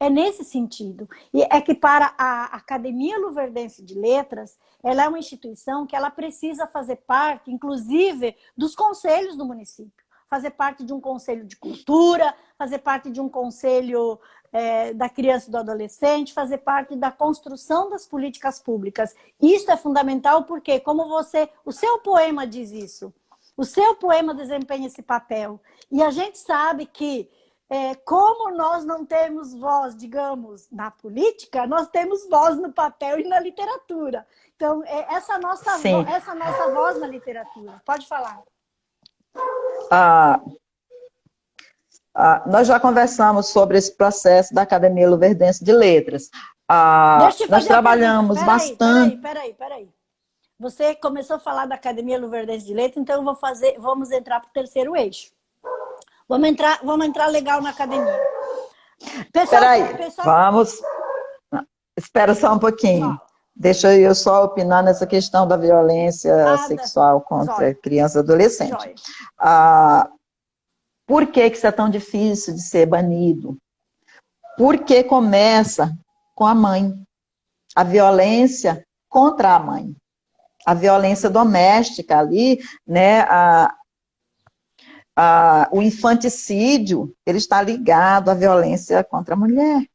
é nesse sentido. E é que para a Academia Luverdense de Letras, ela é uma instituição que ela precisa fazer parte, inclusive, dos conselhos do município. Fazer parte de um conselho de cultura, fazer parte de um conselho da criança e do adolescente, fazer parte da construção das políticas públicas. Isso é fundamental porque, como o seu poema diz isso, o seu poema desempenha esse papel. E a gente sabe que, como nós não temos voz, digamos, na política, nós temos voz no papel e na literatura. Então, essa nossa voz na literatura. Pode falar. Nós já conversamos sobre esse processo da Academia Luverdense de Letras. Nós trabalhamos bastante... Peraí. Você começou a falar da Academia Luverdense de Letras, então vamos entrar para o terceiro eixo. Vamos entrar legal na academia. Vamos... Espera só um pouquinho. Deixa eu só opinar nessa questão da violência sexual contra criança e adolescente. Por que isso é tão difícil de ser banido? Porque começa com a mãe. A violência contra a mãe. A violência doméstica ali, né? O infanticídio, ele está ligado à violência contra a mulher,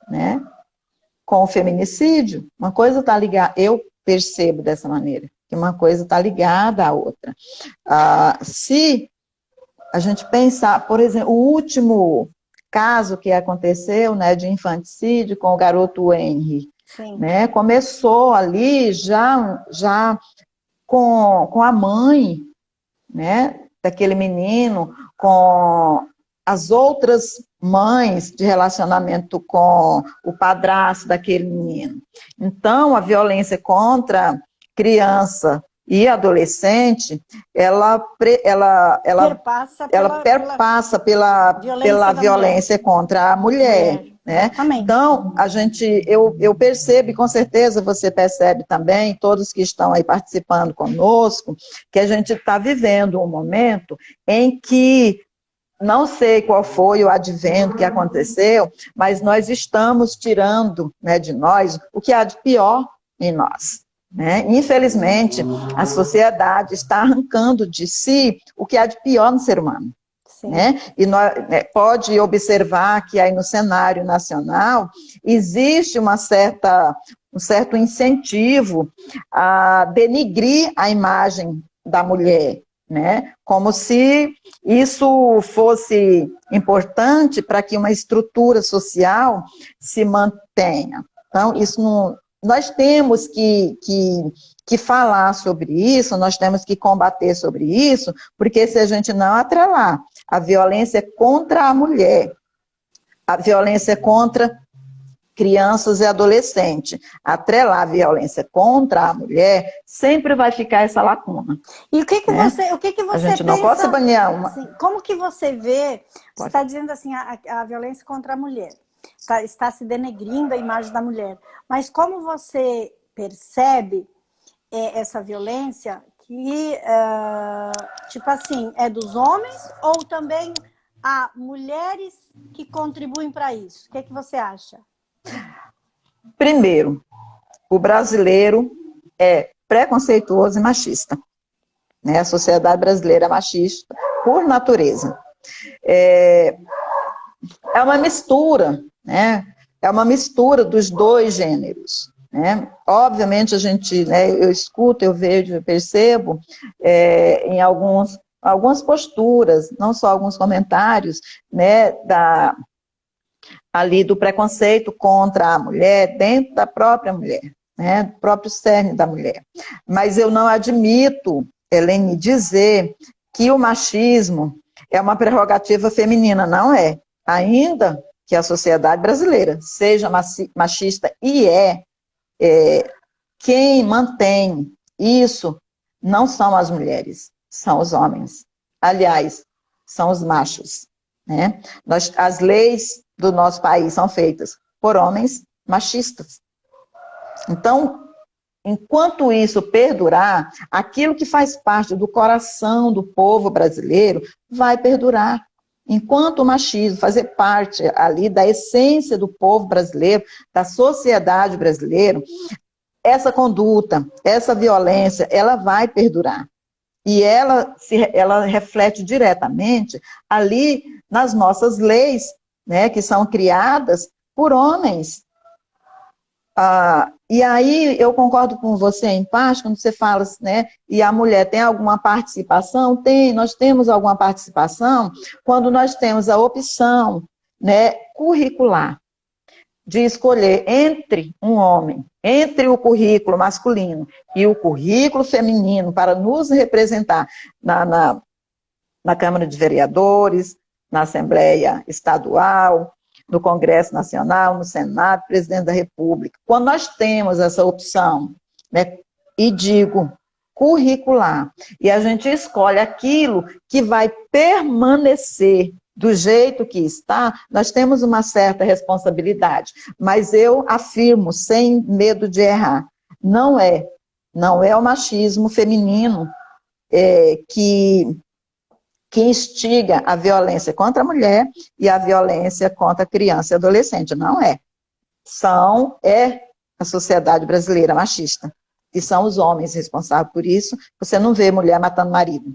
né? Com o feminicídio. Uma coisa está ligada. Eu percebo dessa maneira, que uma coisa está ligada à outra. Se a gente pensar, por exemplo, o último caso que aconteceu, né, de infanticídio com o garoto Henry, né, começou ali já com a mãe, né, daquele menino, com as outras mães de relacionamento com o padrasto daquele menino. Então, a violência contra criança e adolescente, ela perpassa pela violência contra a mulher. Né? Então, eu percebo, e com certeza você percebe também, todos que estão aí participando conosco, que a gente está vivendo um momento em que, não sei qual foi o advento que aconteceu, mas nós estamos tirando, né, de nós o que há de pior em nós. Né? Infelizmente, a sociedade está arrancando de si o que há de pior no ser humano. Né? E nós, pode observar que aí no cenário nacional existe um certo incentivo a denigrir a imagem da mulher, né? Como se isso fosse importante para que uma estrutura social se mantenha. Então, isso não... Nós temos que falar sobre isso, nós temos que combater sobre isso, porque se a gente não atrelar a violência contra a mulher, a violência contra crianças e adolescentes, atrelar a violência contra a mulher, sempre vai ficar essa lacuna. E o que você a gente não pensa, pode banhar uma... Assim, como que você vê, você está dizendo assim, a violência contra a mulher, está se denegrindo a imagem da mulher, mas como você percebe essa violência que, tipo assim, é dos homens ou também há mulheres que contribuem para isso? O que você acha? Primeiro, o brasileiro é preconceituoso e machista. Né? A sociedade brasileira é machista por natureza. É uma mistura, né? É uma mistura dos dois gêneros. Né? Obviamente, a gente, né, eu escuto, eu vejo, eu percebo em algumas posturas, não só alguns comentários, né, ali do preconceito contra a mulher, dentro da própria mulher, né, do próprio cerne da mulher. Mas eu não admito, Helene, dizer que o machismo é uma prerrogativa feminina, não é. Ainda que a sociedade brasileira seja machista e quem mantém isso não são as mulheres, são os homens. Aliás, são os machos. Né? As leis do nosso país são feitas por homens machistas. Então, enquanto isso perdurar, aquilo que faz parte do coração do povo brasileiro vai perdurar. Enquanto o machismo fazer parte ali da essência do povo brasileiro, da sociedade brasileira, essa conduta, essa violência, ela vai perdurar. E ela reflete diretamente ali nas nossas leis, né, que são criadas por homens. E aí eu concordo com você em parte, quando você fala, né, e a mulher tem alguma participação? Nós temos alguma participação quando nós temos a opção, né, curricular, de escolher entre um homem, entre o currículo masculino e o currículo feminino para nos representar na Câmara de Vereadores, na Assembleia Estadual, no Congresso Nacional, no Senado, Presidente da República. Quando nós temos essa opção, né, e digo curricular, e a gente escolhe aquilo que vai permanecer do jeito que está, nós temos uma certa responsabilidade. Mas eu afirmo, sem medo de errar, não é o machismo feminino que instiga a violência contra a mulher e a violência contra a criança e adolescente. Não é. É a sociedade brasileira machista. E são os homens responsáveis por isso. Você não vê mulher matando marido.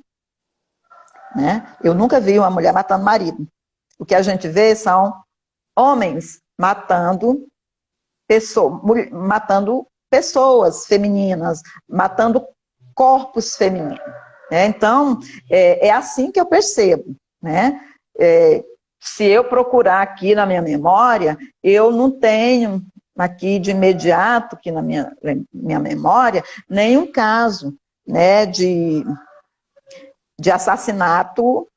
Né? Eu nunca vi uma mulher matando marido. O que a gente vê são homens matando pessoas femininas, matando corpos femininos. Né? Então, é assim que eu percebo. Né? Se eu procurar aqui na minha memória, eu não tenho aqui de imediato, aqui na minha memória, nenhum caso, né, de assassinato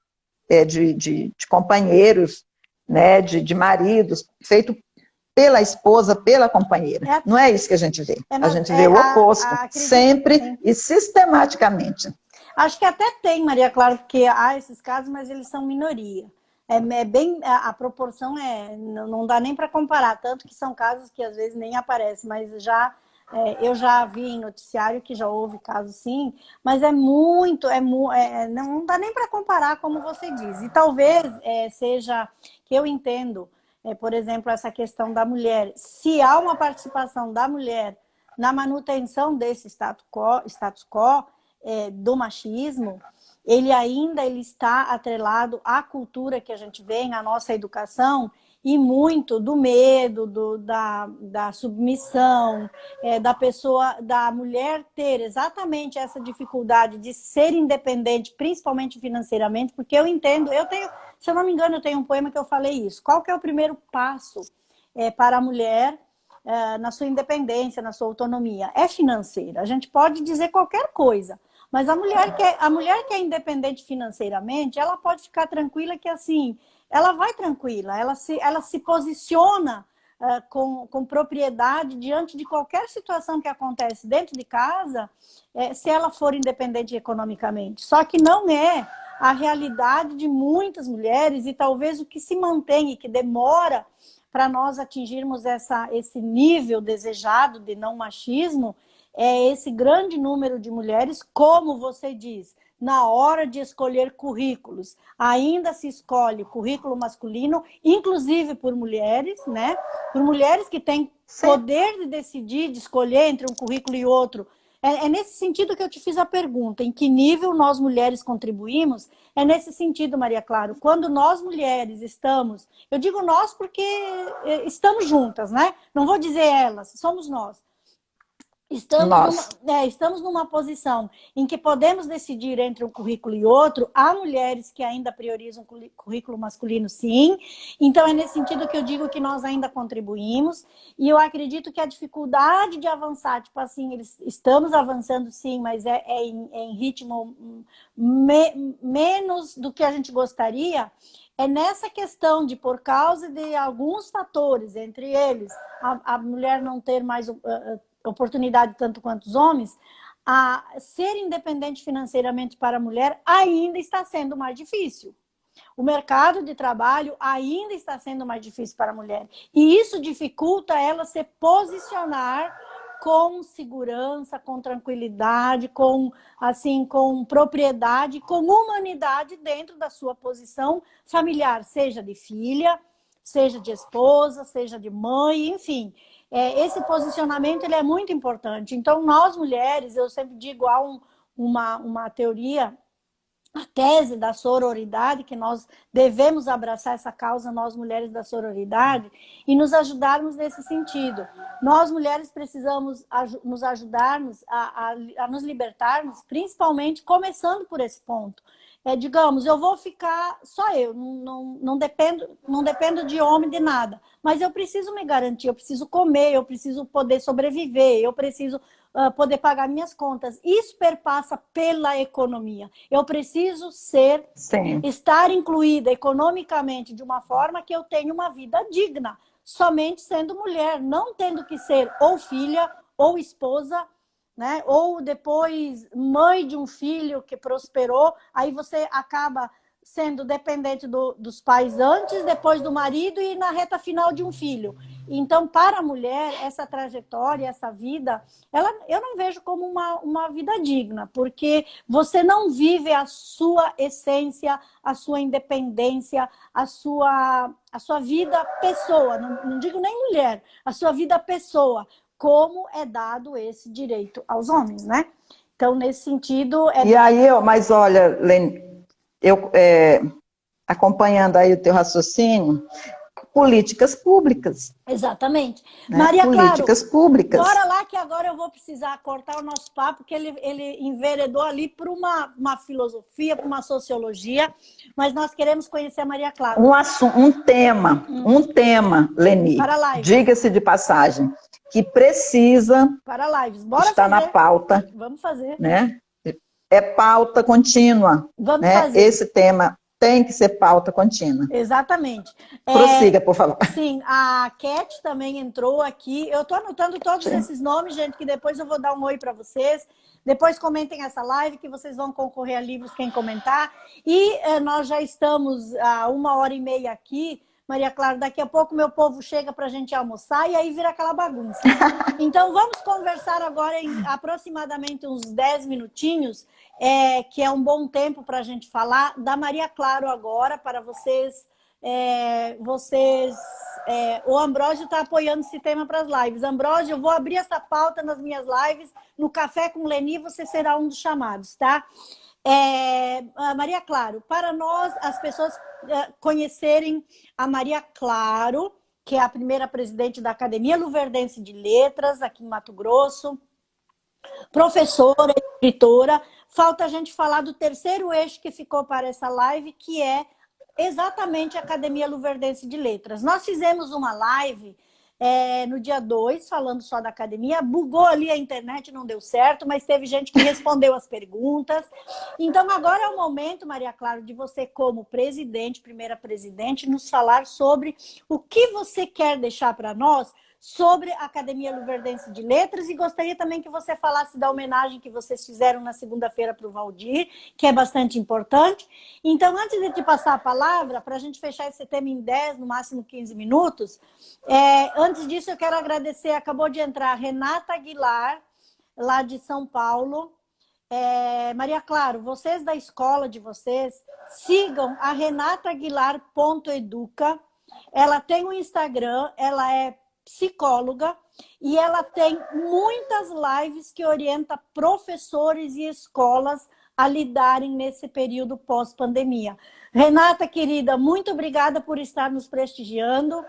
de companheiros, né, de maridos, feito pela esposa, pela companheira. Não é isso que a gente vê. A gente vê o oposto, sempre sim. E sistematicamente. Acho que até tem, Maria Clara, porque há esses casos, mas eles são minoria. A proporção não dá nem para comparar, tanto que são casos que às vezes nem aparecem, mas eu já vi em noticiário que já houve casos sim, mas não dá nem para comparar, como você diz. E talvez seja que eu entendo, por exemplo, essa questão da mulher. Se há uma participação da mulher na manutenção desse status quo do machismo, ele está atrelado à cultura que a gente vê, à nossa educação, e muito do medo, da submissão, da mulher ter exatamente essa dificuldade de ser independente, principalmente financeiramente, porque eu entendo, se eu não me engano, eu tenho um poema que eu falei isso. Qual que é o primeiro passo para a mulher na sua independência, na sua autonomia? É financeira. A gente pode dizer qualquer coisa, mas a mulher que é independente financeiramente, ela pode ficar tranquila que assim, ela vai tranquila, ela se posiciona com propriedade diante de qualquer situação que acontece dentro de casa, se ela for independente economicamente. Só que não é a realidade de muitas mulheres, e talvez o que se mantém e que demora para nós atingirmos esse nível desejado de não machismo, é esse grande número de mulheres, como você diz, na hora de escolher currículos. Ainda se escolhe currículo masculino, inclusive por mulheres, né? Por mulheres que têm poder de decidir, de escolher entre um currículo e outro. É nesse sentido que eu te fiz a pergunta, em que nível nós mulheres contribuímos? É nesse sentido, Maria Clara, quando nós mulheres estamos, eu digo nós porque estamos juntas, né? Não vou dizer elas, somos nós. Estamos numa posição em que podemos decidir entre um currículo e outro. Há mulheres que ainda priorizam o currículo masculino, sim. Então, é nesse sentido que eu digo que nós ainda contribuímos. E eu acredito que a dificuldade de avançar, tipo assim, estamos avançando, sim, mas em ritmo menos do que a gente gostaria. É nessa questão de, por causa de alguns fatores, entre eles, a mulher não ter mais oportunidade tanto quanto os homens, a ser independente financeiramente para a mulher ainda está sendo mais difícil. O mercado de trabalho ainda está sendo mais difícil para a mulher. E isso dificulta ela se posicionar com segurança, com tranquilidade, com propriedade, com humanidade dentro da sua posição familiar, seja de filha, seja de esposa, seja de mãe, enfim. Esse posicionamento ele é muito importante. Então, nós mulheres, eu sempre digo, há uma teoria, a tese da sororidade, que nós devemos abraçar essa causa, nós mulheres da sororidade, e nos ajudarmos nesse sentido. Nós mulheres precisamos nos ajudarmos a nos libertarmos, principalmente começando por esse ponto. Digamos, eu vou ficar só eu, não dependo de homem, de nada. Mas eu preciso me garantir, eu preciso comer, eu preciso poder sobreviver, eu preciso poder pagar minhas contas. Isso perpassa pela economia. Eu preciso estar incluída economicamente de uma forma que eu tenha uma vida digna, somente sendo mulher, não tendo que ser ou filha ou esposa, né? Ou depois mãe de um filho que prosperou, aí você acaba sendo dependente dos pais antes, depois do marido e na reta final de um filho. Então, para a mulher, essa trajetória, essa vida, eu não vejo como uma vida digna, porque você não vive a sua essência, a sua independência, a sua vida pessoa, não digo nem mulher, a sua vida pessoa, como é dado esse direito aos homens, né? Então, nesse sentido... Mas olha, Lene, acompanhando aí o teu raciocínio, políticas públicas. Exatamente. Né? Maria políticas Claro, públicas. bora lá que agora eu vou precisar cortar o nosso papo, porque ele enveredou ali para uma filosofia, para uma sociologia, mas nós queremos conhecer a Maria Claro. Um tema, Leni, diga-se de passagem, que precisa para lives. Bora estar fazer. na pauta. Vamos fazer. Né? É pauta contínua. Vamos né? fazer. Esse tema tem que ser pauta contínua. Exatamente. Prossiga, por favor. Sim, a Cat também entrou aqui. Eu estou anotando todos esses nomes, gente, que depois eu vou dar um oi para vocês. Depois comentem essa live, que vocês vão concorrer a livros quem comentar. E nós já estamos há 1h30 aqui. Maria Clara, daqui a pouco meu povo chega para a gente almoçar e aí vira aquela bagunça. Então, vamos conversar agora em aproximadamente uns 10 minutinhos, que é um bom tempo para a gente falar da Maria Claro agora, para vocês... o Ambrósio está apoiando esse tema para as lives. Ambrósio, eu vou abrir essa pauta nas minhas lives, no Café com Leni, você será um dos chamados, tá? Maria Claro, para nós, as pessoas conhecerem a Maria Claro, que é a primeira presidente da Academia Luverdense de Letras, aqui em Mato Grosso, professora, escritora, falta a gente falar do terceiro eixo que ficou para essa live, que é exatamente a Academia Luverdense de Letras. Nós fizemos uma live no dia 2, falando só da academia, bugou ali a internet, não deu certo, mas teve gente que respondeu as perguntas. Então, agora é o momento, Maria Claro, de você, como presidente, primeira presidente, nos falar sobre o que você quer deixar para nós sobre a Academia Luverdense de Letras, e gostaria também que você falasse da homenagem que vocês fizeram na segunda-feira para o Valdir, que é bastante importante. Então, antes de te passar a palavra, para a gente fechar esse tema em 10, no máximo 15 minutos, antes disso eu quero agradecer, acabou de entrar a Renata Aguilar, lá de São Paulo. Maria Claro, vocês da escola de vocês, sigam a renataaguilar.educa. Ela tem um Instagram, ela é psicóloga e ela tem muitas lives que orienta professores e escolas a lidarem nesse período pós-pandemia. Renata, querida, muito obrigada por estar nos prestigiando.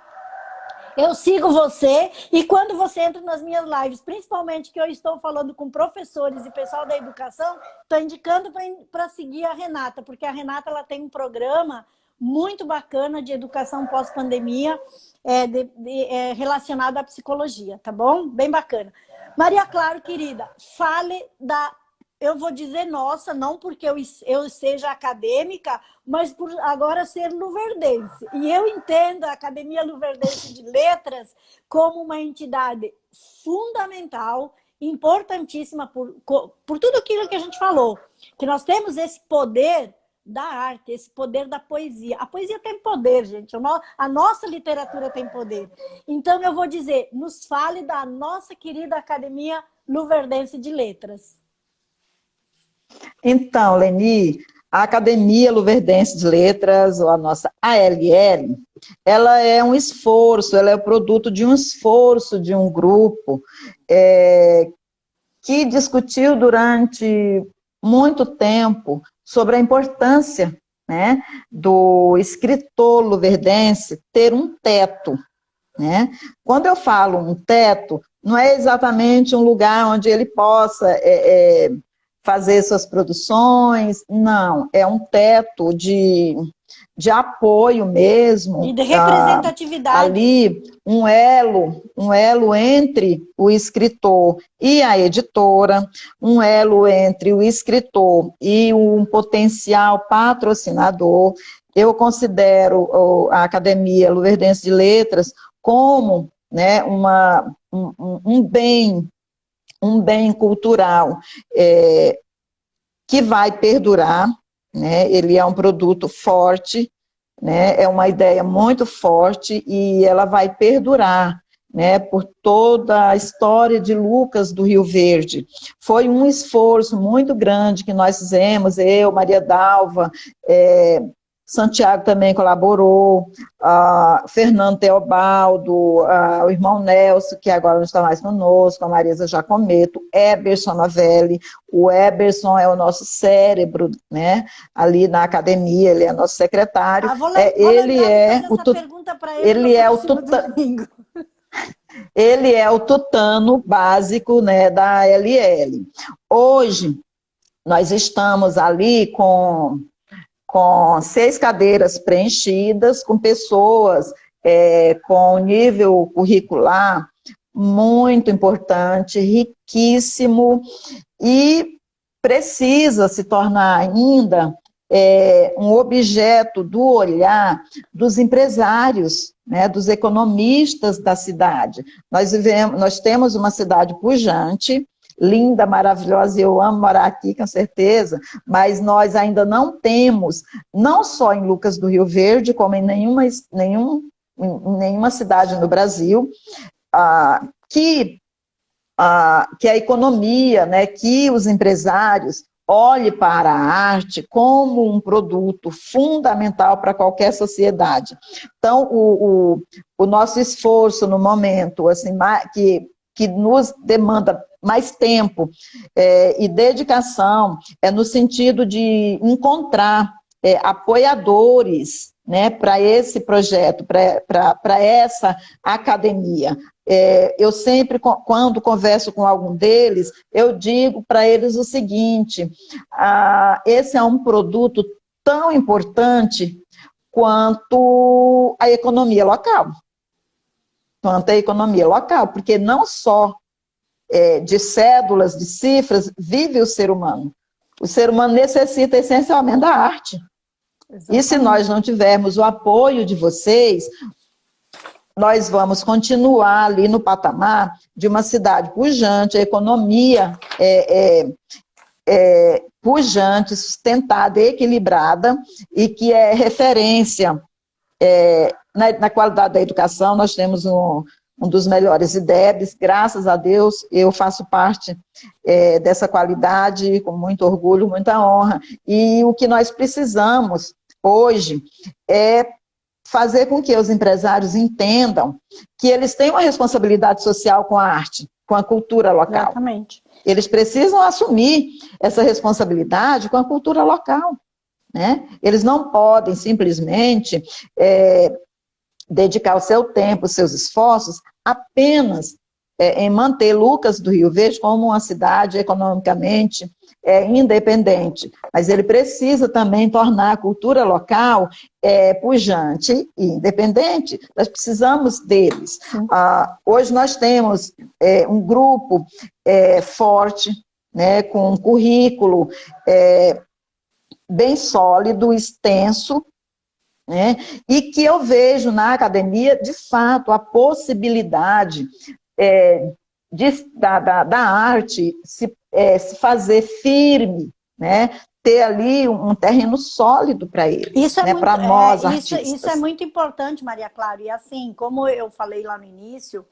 Eu sigo você e quando você entra nas minhas lives, principalmente que eu estou falando com professores e pessoal da educação, estou indicando para seguir a Renata, porque a Renata ela tem um programa muito bacana de educação pós-pandemia relacionado à psicologia, tá bom? Bem bacana. Maria Claro, querida, fale eu vou dizer nossa, não porque eu seja acadêmica, mas por agora ser luverdense. E eu entendo a Academia Luverdense de Letras como uma entidade fundamental, importantíssima por tudo aquilo que a gente falou, que nós temos esse poder da arte, esse poder da poesia. A poesia tem poder, gente. A nossa literatura tem poder. Então, eu vou dizer, nos fale da nossa querida Academia Luverdense de Letras. Então, Leni, a Academia Luverdense de Letras, ou a nossa ALL, ela é um esforço, ela é o produto de um esforço de um grupo que discutiu durante muito tempo sobre a importância, né, do escritor luverdense ter um teto. Né? Quando eu falo um teto, não é exatamente um lugar onde ele possa fazer suas produções, não, é um teto de apoio mesmo. E de representatividade. Ali, um elo entre o escritor e a editora, um elo entre o escritor e um potencial patrocinador. Eu considero a Academia Luverdense de Letras como, né, um bem cultural que vai perdurar, né? Ele é um produto forte, né? É uma ideia muito forte e ela vai perdurar, né? Por toda a história de Lucas do Rio Verde. Foi um esforço muito grande que nós fizemos, eu, Maria Dalva, Santiago também colaborou, Fernando Teobaldo, o irmão Nelson, que agora não está mais conosco, a Marisa Jacometo, Eberson Novelli. O Eberson é o nosso cérebro, né? Ali na academia, ele é nosso secretário. Ele é o ele é o tutano básico, né, da LL. Hoje, nós estamos ali com 6 cadeiras preenchidas, com pessoas com nível curricular muito importante, riquíssimo, e precisa se tornar ainda um objeto do olhar dos empresários, né, dos economistas da cidade. Nós temos uma cidade pujante, linda, maravilhosa, e eu amo morar aqui, com certeza, mas nós ainda não temos, não só em Lucas do Rio Verde, como em nenhuma cidade no Brasil, que a economia, né, que os empresários olhem para a arte como um produto fundamental para qualquer sociedade. Então, o nosso esforço no momento, assim, que nos demanda mais tempo e dedicação, no sentido de encontrar apoiadores, né, para esse projeto, para essa academia. Eu sempre, quando converso com algum deles, eu digo para eles o seguinte: esse é um produto tão importante quanto a economia local. Porque não só de cédulas, de cifras, vive o ser humano. O ser humano necessita essencialmente da arte. Exatamente. E se nós não tivermos o apoio de vocês, nós vamos continuar ali no patamar de uma cidade pujante, a economia pujante, sustentada, equilibrada, e que é referência na qualidade da educação. Nós temos um dos melhores IDEBs, graças a Deus, eu faço parte dessa qualidade, com muito orgulho, muita honra. E o que nós precisamos hoje é fazer com que os empresários entendam que eles têm uma responsabilidade social com a arte, com a cultura local. Exatamente. Eles precisam assumir essa responsabilidade com a cultura local, né? Eles não podem simplesmente dedicar o seu tempo, os seus esforços apenas em manter Lucas do Rio Verde como uma cidade economicamente independente, mas ele precisa também tornar a cultura local pujante e independente. Nós precisamos deles. Hoje nós temos um grupo forte, né, com um currículo bem sólido, extenso, né, e que eu vejo na academia, de fato, a possibilidade da arte se fazer firme, né? Ter ali um terreno sólido para ele, né? Para nós, artistas. Isso é muito importante, Maria Clara. E assim, como eu falei lá no início,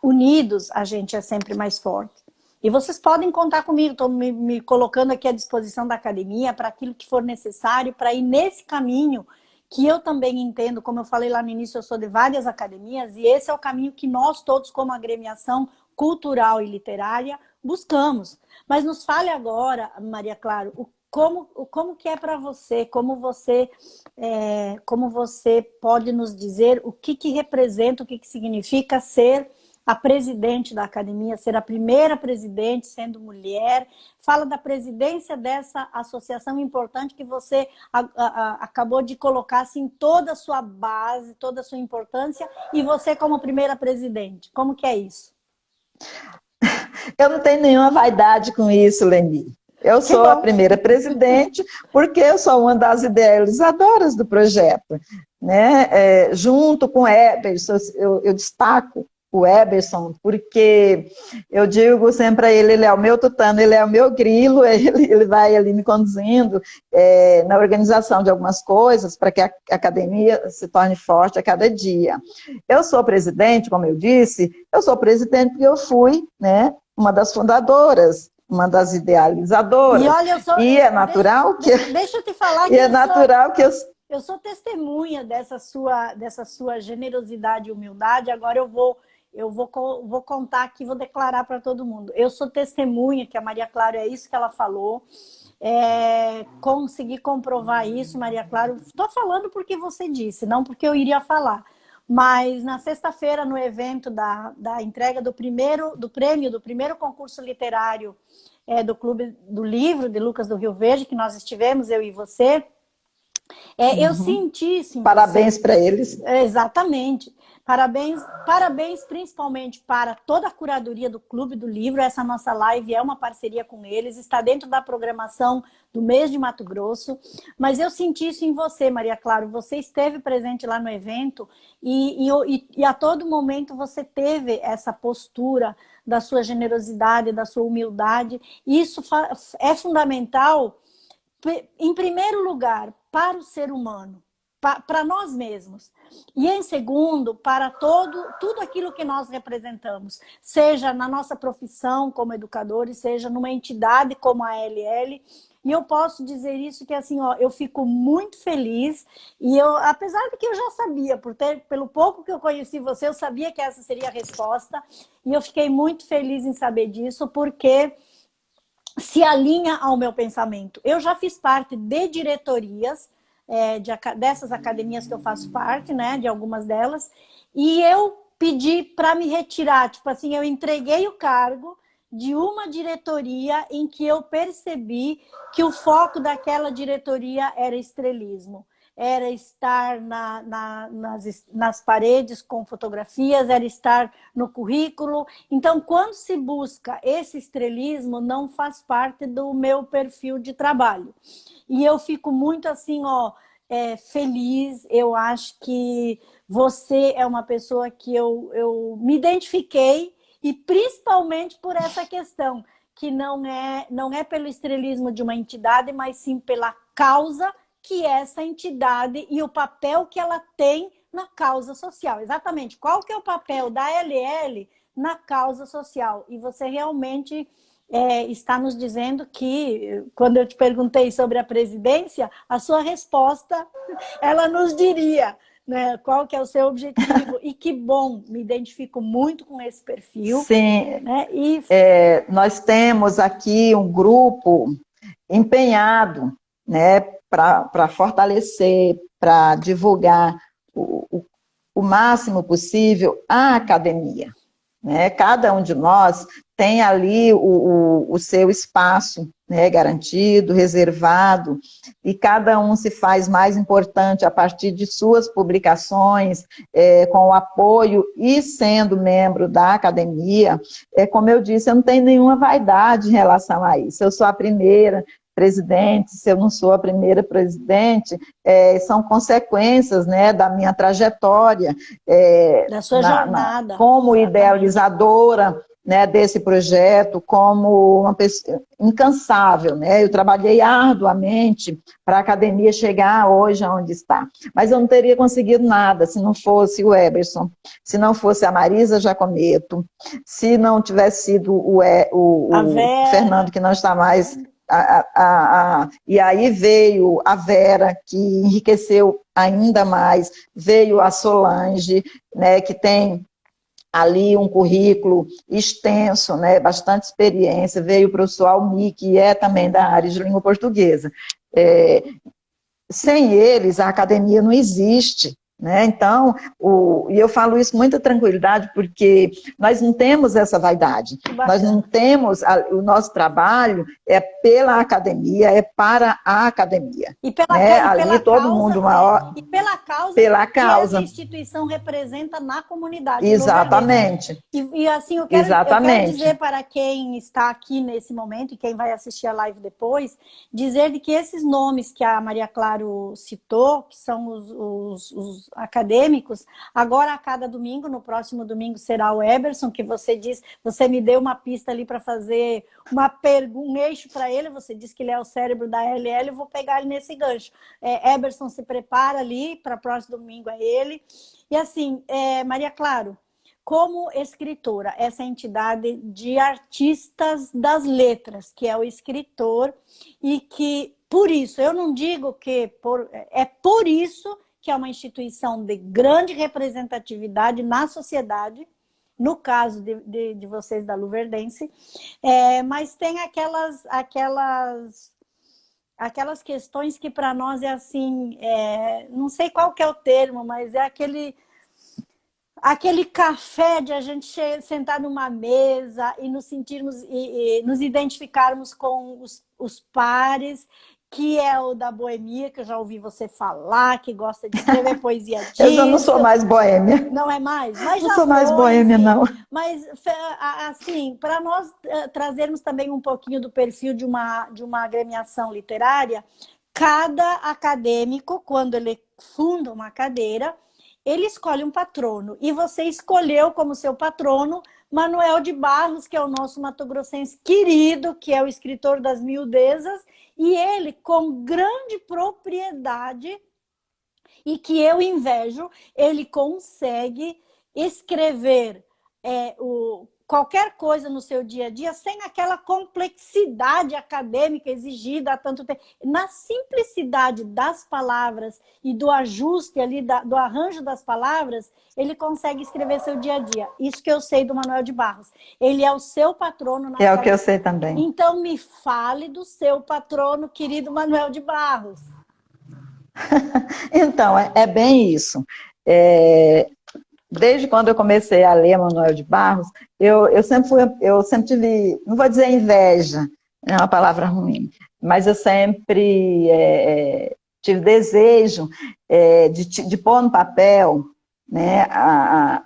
unidos a gente é sempre mais forte. E vocês podem contar comigo, estou me colocando aqui à disposição da academia para aquilo que for necessário, para ir nesse caminho que eu também entendo. Como eu falei lá no início, eu sou de várias academias, e esse é o caminho que nós todos, como agremiação cultural e literária, buscamos. Mas nos fale agora, Maria Clara, como que é para você, como você pode nos dizer o que representa, o que significa ser a presidente da academia, ser a primeira presidente, sendo mulher. Fala da presidência dessa associação importante que você acabou de colocar assim, toda a sua base, toda a sua importância, e você como primeira presidente. Como que é isso? Eu não tenho nenhuma vaidade com isso, Leni. Eu sou a primeira presidente porque eu sou uma das idealizadoras do projeto, né? Junto com o Eberson, eu destaco o Eberson, porque eu digo sempre a ele é o meu tutano, ele é o meu grilo, ele vai ali me conduzindo na organização de algumas coisas para que a academia se torne forte a cada dia. Eu sou presidente, como eu disse, eu sou presidente porque eu fui, né, uma das fundadoras uma das idealizadoras. E olha, E é natural que... Deixa eu te falar que eu sou testemunha dessa sua generosidade e humildade. Agora vou contar aqui, vou declarar para todo mundo. Eu sou testemunha que a Maria Clara, é isso que ela falou. Consegui comprovar isso, Maria Clara. Estou falando porque você disse, não porque eu iria falar. Mas na sexta-feira, no evento da entrega do prêmio do primeiro concurso literário do Clube do Livro de Lucas do Rio Verde, que nós estivemos, eu e você, eu senti isso em Parabéns para eles. Exatamente. Parabéns principalmente para toda a curadoria do Clube do Livro. Essa nossa live é uma parceria com eles, está dentro da programação do mês de Mato Grosso. Mas eu senti isso em você, Maria Clara. Você esteve presente lá no evento e a todo momento você teve essa postura da sua generosidade, da sua humildade. Isso é fundamental, em primeiro lugar, para o ser humano, para nós mesmos. E em segundo, para tudo aquilo que nós representamos, seja na nossa profissão como educadores, seja numa entidade como a ALL. E eu posso dizer isso que assim, eu fico muito feliz, e apesar de que eu já sabia, pelo pouco que eu conheci você, eu sabia que essa seria a resposta, e eu fiquei muito feliz em saber disso, porque se alinha ao meu pensamento. Eu já fiz parte de diretorias dessas academias que eu faço parte, né, de algumas delas, e eu pedi para me retirar, tipo assim, eu entreguei o cargo de uma diretoria em que eu percebi que o foco daquela diretoria era estrelismo. Era estar nas paredes com fotografias, era estar no currículo. Então, quando se busca esse estrelismo, não faz parte do meu perfil de trabalho. E eu fico muito assim, feliz. Eu acho que você é uma pessoa que eu me identifiquei, e principalmente por essa questão, que não é pelo estrelismo de uma entidade, mas sim pela causa que essa entidade e o papel que ela tem na causa social. Exatamente. Qual que é o papel da ALL na causa social? E você realmente está nos dizendo que, quando eu te perguntei sobre a presidência, a sua resposta, ela nos diria, né, qual que é o seu objetivo. E que bom, me identifico muito com esse perfil. Sim, né? Nós temos aqui um grupo empenhado, né, para fortalecer, para divulgar o máximo possível a academia. Né? Cada um de nós tem ali o seu espaço, né, garantido, reservado, e cada um se faz mais importante a partir de suas publicações, com o apoio e sendo membro da academia. Como eu disse, eu não tenho nenhuma vaidade em relação a isso. Eu sou a primeira presidente, se eu não sou a primeira presidente, são consequências, né, da minha trajetória, da sua jornada, como idealizadora, né, desse projeto, como uma pessoa incansável, né? Eu trabalhei arduamente para a academia chegar hoje onde está, mas eu não teria conseguido nada se não fosse o Eberson, se não fosse a Marisa Jacometto, se não tivesse sido o Fernando, que não está mais... E aí veio a Vera, que enriqueceu ainda mais, veio a Solange, né, que tem ali um currículo extenso, né, bastante experiência, veio o professor Almi, que é também da área de língua portuguesa. Sem eles, a academia não existe. Né? Então, e eu falo isso com muita tranquilidade, porque nós não temos essa vaidade, nós não temos, o nosso trabalho é pela academia, é para a academia. E pela, né? Ali pela todo causa, mundo maior, e pela causa que essa instituição representa na comunidade. Exatamente. E assim, eu quero dizer para quem está aqui nesse momento, e quem vai assistir a live depois, dizer de que esses nomes que a Maria Claro citou, que são os acadêmicos, agora a cada domingo, no próximo domingo será o Eberson, que você me deu uma pista ali para fazer um eixo para ele, você disse que ele é o cérebro da ALL, eu vou pegar ele nesse gancho. Eberson se prepara ali, para o próximo domingo é ele. E assim, Maria Claro, como escritora, essa entidade de artistas das letras, que é o escritor, e que, por isso, eu não digo que é por isso que é uma instituição de grande representatividade na sociedade, no caso de vocês da Luverdense, mas tem aquelas questões que para nós é assim, não sei qual que é o termo, mas é aquele café de a gente sentar numa mesa e nos sentirmos e nos identificarmos com os pares, que é o da boemia, que eu já ouvi você falar, que gosta de escrever poesia disso. Eu já não sou mais boêmia. Não é mais? Mas não já sou mais foi, boêmia, enfim. não. Mas, assim, para nós trazermos também um pouquinho do perfil de uma agremiação literária, cada acadêmico, quando ele funda uma cadeira, ele escolhe um patrono. E você escolheu como seu patrono Manuel de Barros, que é o nosso matogrossense querido, que é o escritor das miudezas, e ele, com grande propriedade, e que eu invejo, ele consegue escrever qualquer coisa no seu dia a dia sem aquela complexidade acadêmica exigida há tanto tempo. Na simplicidade das palavras e do ajuste ali, do arranjo das palavras, ele consegue escrever seu dia a dia. Isso que eu sei do Manuel de Barros. Ele é o seu patrono. É o que eu sei também. Então me fale do seu patrono, querido Manuel de Barros. Então, é bem isso. Desde quando eu comecei a ler Manuel de Barros, eu sempre tive, não vou dizer inveja, é uma palavra ruim, mas eu sempre tive desejo de pôr no papel, né,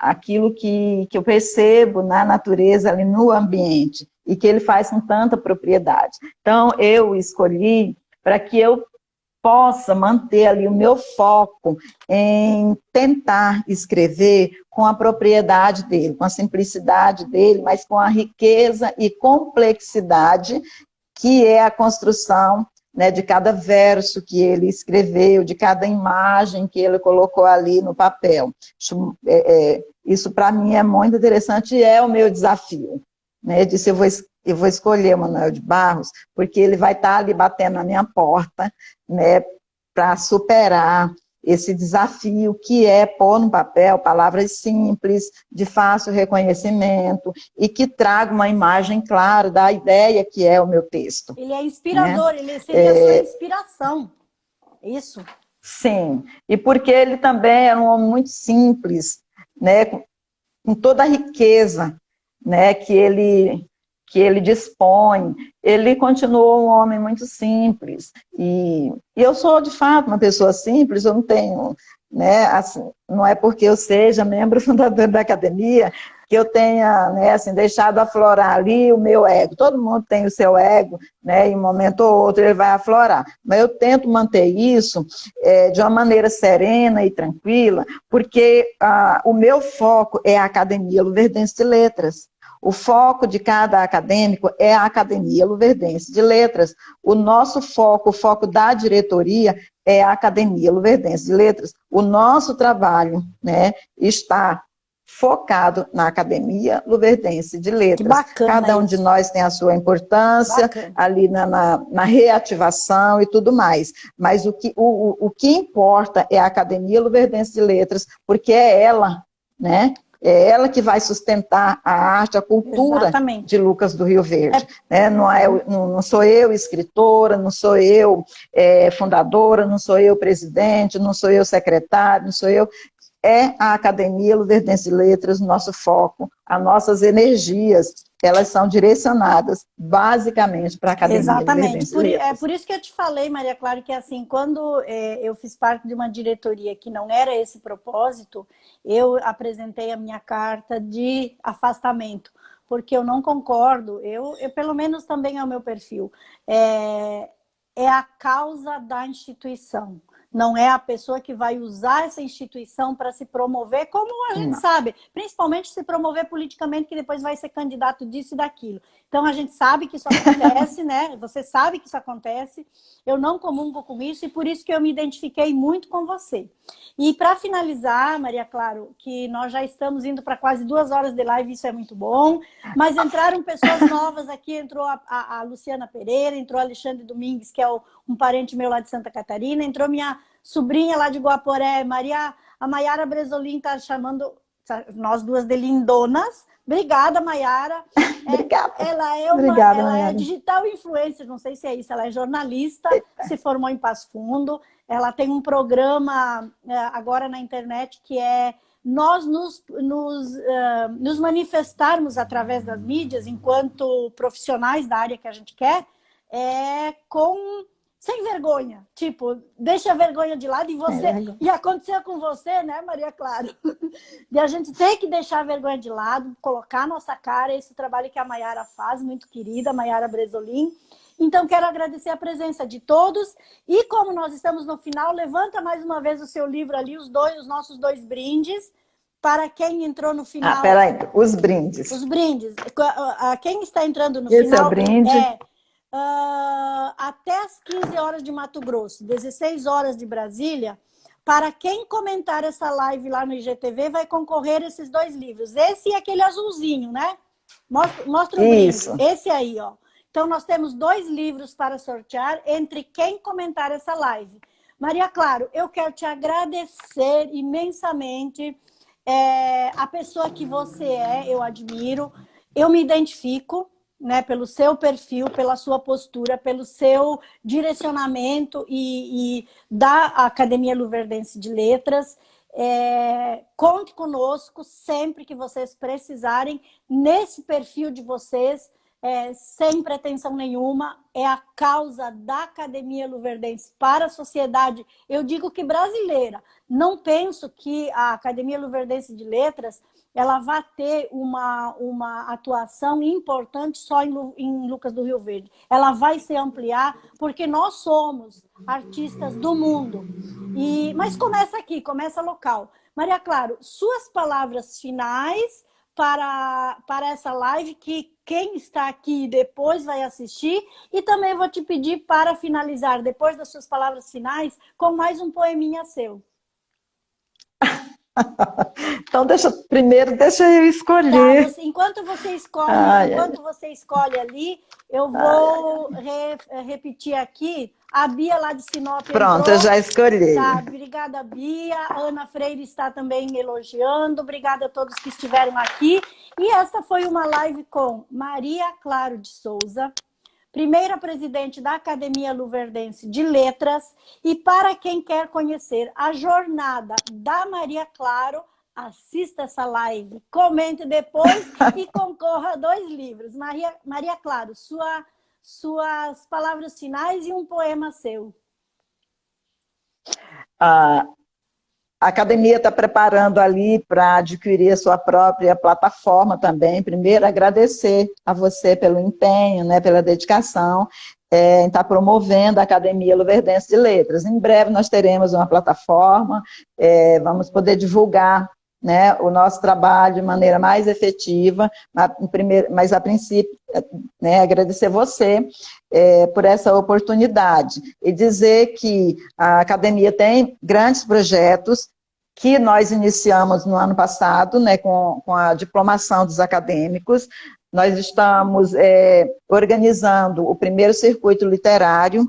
aquilo que eu percebo na natureza, ali no ambiente, e que ele faz com tanta propriedade. Então, eu escolhi para que eu possa manter ali o meu foco em tentar escrever com a propriedade dele, com a simplicidade dele, mas com a riqueza e complexidade que é a construção, né, de cada verso que ele escreveu, de cada imagem que ele colocou ali no papel. Isso para mim é muito interessante e é o meu desafio, né, de se eu vou escolher o Manuel de Barros, porque ele vai estar ali batendo na minha porta, né, para superar esse desafio que é pôr no papel palavras simples, de fácil reconhecimento, e que traga uma imagem clara da ideia que é o meu texto. Ele é inspirador, né? Ele seria a sua inspiração. Isso. Sim, e porque ele também era um homem muito simples, né, com toda a riqueza, né, que ele dispõe. Ele continuou um homem muito simples, e eu sou, de fato, uma pessoa simples, eu não tenho, né, assim, não é porque eu seja membro fundador da academia que eu tenha, né, assim, deixado aflorar ali o meu ego. Todo mundo tem o seu ego, né, em um momento ou outro ele vai aflorar, mas eu tento manter isso de uma maneira serena e tranquila, porque o meu foco é a Academia Luverdense de Letras. O foco de cada acadêmico é a Academia Luverdense de Letras. O nosso foco, o foco da diretoria é a Academia Luverdense de Letras. O nosso trabalho, né, está focado na Academia Luverdense de Letras. Que bacana. Cada um de nós tem a sua importância, bacana, ali na reativação e tudo mais. Mas o que importa é a Academia Luverdense de Letras, porque é ela, né? É ela que vai sustentar a arte, a cultura, exatamente, de Lucas do Rio Verde. Né? Não sou eu escritora, não sou eu fundadora, não sou eu presidente, não sou eu secretário, não sou eu. É a Academia Luverdense de Letras, nosso foco, as nossas energias, elas são direcionadas basicamente para a Academia Luverdense de Letras. É por isso que eu te falei, Maria Clara, que assim, quando eu fiz parte de uma diretoria que não era esse propósito, eu apresentei a minha carta de afastamento, porque eu não concordo, eu pelo menos também é o meu perfil, é a causa da instituição. não é a pessoa que vai usar essa instituição para se promover, como a gente sabe, principalmente se promover politicamente, que depois vai ser candidato disso e daquilo. Então, a gente sabe que isso acontece, né? Você sabe que isso acontece, eu não comungo com isso, e por isso que eu me identifiquei muito com você. E para finalizar, Maria Claro, que nós já estamos indo para quase 2 horas de live, isso é muito bom, mas entraram pessoas novas aqui, entrou a Luciana Pereira, entrou Alexandre Domingues, que é um parente meu lá de Santa Catarina, entrou minha sobrinha lá de Guaporé, a Maiara Bresolim está chamando nós duas de lindonas. Obrigada, Maiara. Obrigada. Ela é digital influencer, não sei se é isso, ela é jornalista, se formou em Passo Fundo, ela tem um programa agora na internet que é nós nos manifestarmos através das mídias, enquanto profissionais da área que a gente quer, sem vergonha, tipo, deixa a vergonha de lado, e aconteceu com você, né, Maria Clara? E a gente tem que deixar a vergonha de lado, colocar a nossa cara, esse trabalho que a Maiara faz, muito querida, Maiara Bresolim. Então, quero agradecer a presença de todos, e como nós estamos no final, levanta mais uma vez o seu livro ali, os nossos 2 brindes, para quem entrou no final. Peraí, os brindes. Os brindes. Quem está entrando no final... Esse é o brinde. Até as 15 horas de Mato Grosso, 16 horas de Brasília, para quem comentar essa live lá no IGTV, vai concorrer esses 2 livros. Esse e aquele azulzinho, né? Mostra o Isso. brinde. Esse aí, ó. Então, nós temos 2 livros para sortear entre quem comentar essa live. Maria Claro, eu quero te agradecer imensamente. A pessoa que você eu admiro, eu me identifico, né, pelo seu perfil, pela sua postura, pelo seu direcionamento e da Academia Luverdense de Letras. Conte conosco sempre que vocês precisarem, nesse perfil de vocês, sem pretensão nenhuma, é a causa da Academia Luverdense para a sociedade, eu digo que brasileira. Não penso que a Academia Luverdense de Letras ela vai ter uma atuação importante só em Lucas do Rio Verde. Ela vai se ampliar, porque nós somos artistas do mundo. Mas começa aqui, começa local. Maria Claro, suas palavras finais para essa live, que quem está aqui depois vai assistir, e também vou te pedir para finalizar, depois das suas palavras finais, com mais um poeminha seu. Então, primeiro deixa eu escolher. Tá, enquanto você escolhe ali, eu vou repetir aqui. A Bia lá de Sinop Pronto, entrou. Eu já escolhi. Tá, obrigada, Bia. A Ana Freire está também elogiando. Obrigada a todos que estiveram aqui. E essa foi uma live com Maria Claro de Souza, primeira presidente da Academia Luverdense de Letras. E para quem quer conhecer a jornada da Maria Claro, assista essa live, comente depois e concorra a 2 livros. Maria Claro, suas palavras finais e um poema seu. A academia está preparando ali para adquirir a sua própria plataforma também. Primeiro, agradecer a você pelo empenho, né, pela dedicação, em estar promovendo a Academia Luverdense de Letras. Em breve nós teremos uma plataforma, vamos poder divulgar, né, o nosso trabalho de maneira mais efetiva, mas a princípio, né, agradecer você por essa oportunidade e dizer que a academia tem grandes projetos que nós iniciamos no ano passado, né, com a diplomação dos acadêmicos. Nós estamos organizando o primeiro circuito literário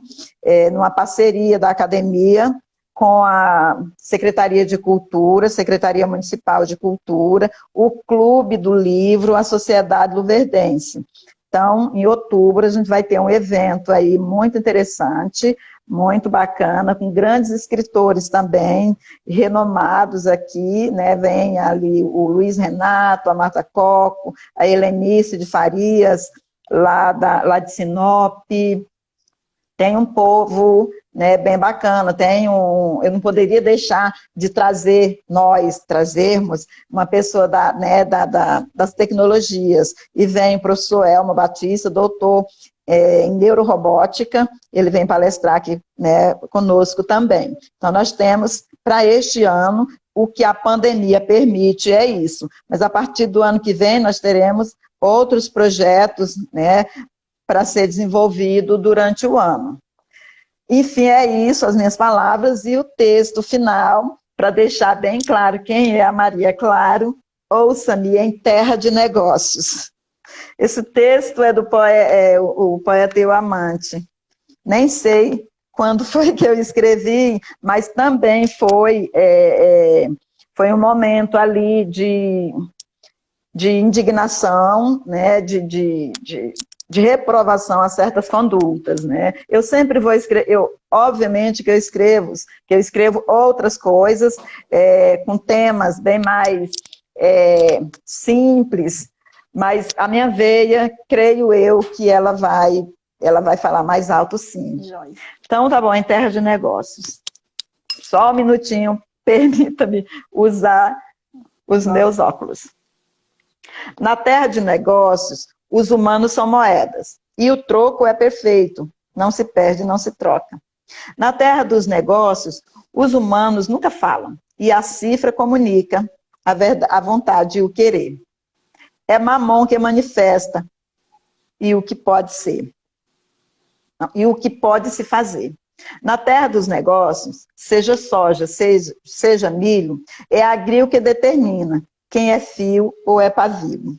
numa parceria da academia com a Secretaria de Cultura, Secretaria Municipal de Cultura, o Clube do Livro, a Sociedade Luverdense. Então, em outubro, a gente vai ter um evento aí muito interessante, muito bacana, com grandes escritores também, renomados aqui, né? Vem ali o Luiz Renato, a Marta Coco, a Helenice de Farias, lá de Sinop. Tem um povo, né, bem bacana, eu não poderia deixar de trazermos uma pessoa das tecnologias, e vem o professor Elmo Batista, doutor em neurorobótica, ele vem palestrar aqui, né, conosco também. Então, nós temos, para este ano, o que a pandemia permite é isso. Mas, a partir do ano que vem, nós teremos outros projetos, né, para ser desenvolvido durante o ano. Enfim, é isso, as minhas palavras e o texto final, para deixar bem claro quem é a Maria Claro, ouça-me em Terra de Negócios. Esse texto é do o poeta e o amante. Nem sei quando foi que eu escrevi, mas também foi um momento ali de indignação, né, de reprovação a certas condutas, né? Eu sempre vou escrever, obviamente que eu escrevo outras coisas, com temas bem mais simples, mas a minha veia, creio eu, que ela vai falar mais alto, sim. Então, tá bom, em Terra de Negócios. Só um minutinho, permita-me usar os meus óculos. Na Terra de Negócios, os humanos são moedas, e o troco é perfeito, não se perde, não se troca. Na Terra dos Negócios, os humanos nunca falam, e a cifra comunica a vontade e o querer. É Mamon que manifesta e o que pode ser. E o que pode se fazer. Na Terra dos Negócios, seja soja, seja milho, é Agril que determina quem é fio ou é pavio.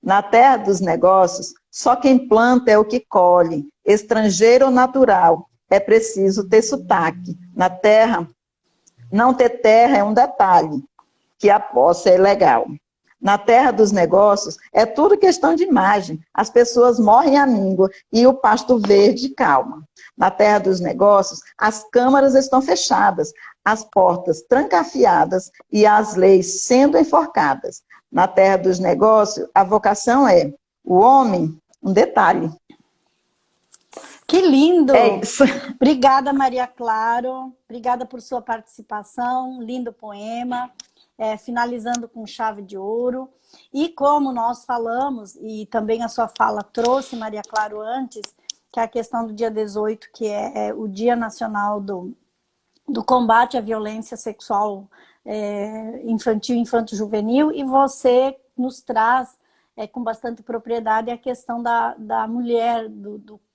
Na Terra dos Negócios, só quem planta é o que colhe. Estrangeiro ou natural, é preciso ter sotaque. Na Terra, não ter terra é um detalhe, que a posse é ilegal. Na Terra dos Negócios, é tudo questão de imagem. As pessoas morrem à míngua e o pasto verde calma. Na Terra dos Negócios, as câmaras estão fechadas, as portas trancafiadas e as leis sendo enforcadas. Na Terra dos Negócios, a vocação é o homem, um detalhe. Que lindo! É isso. Obrigada, Maria Claro. Obrigada por sua participação. Lindo poema. Finalizando com chave de ouro. E como nós falamos, e também a sua fala trouxe, Maria Claro, antes, que é a questão do dia 18, que é o Dia Nacional do Combate à Violência Sexual Infantil e Infanto-Juvenil, e você nos traz com bastante propriedade a questão da mulher,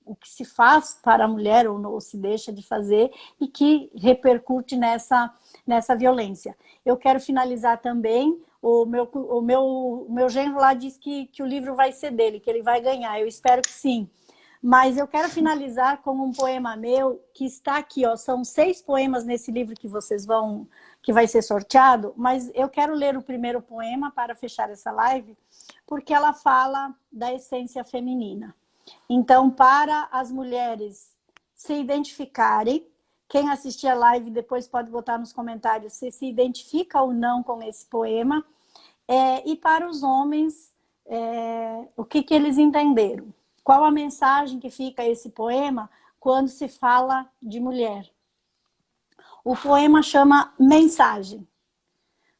o que se faz para a mulher ou se deixa de fazer e que repercute nessa violência. Eu quero finalizar também, o meu genro lá diz que o livro vai ser dele, que ele vai ganhar, eu espero que sim. Mas eu quero finalizar com um poema meu que está aqui, ó, são 6 poemas nesse livro que vai ser sorteado, mas eu quero ler o primeiro poema para fechar essa live, porque ela fala da essência feminina. Então, para as mulheres se identificarem, quem assistir a live depois pode botar nos comentários se identifica ou não com esse poema, e para os homens, o que eles entenderam. Qual a mensagem que fica esse poema quando se fala de mulher? O poema chama Mensagem.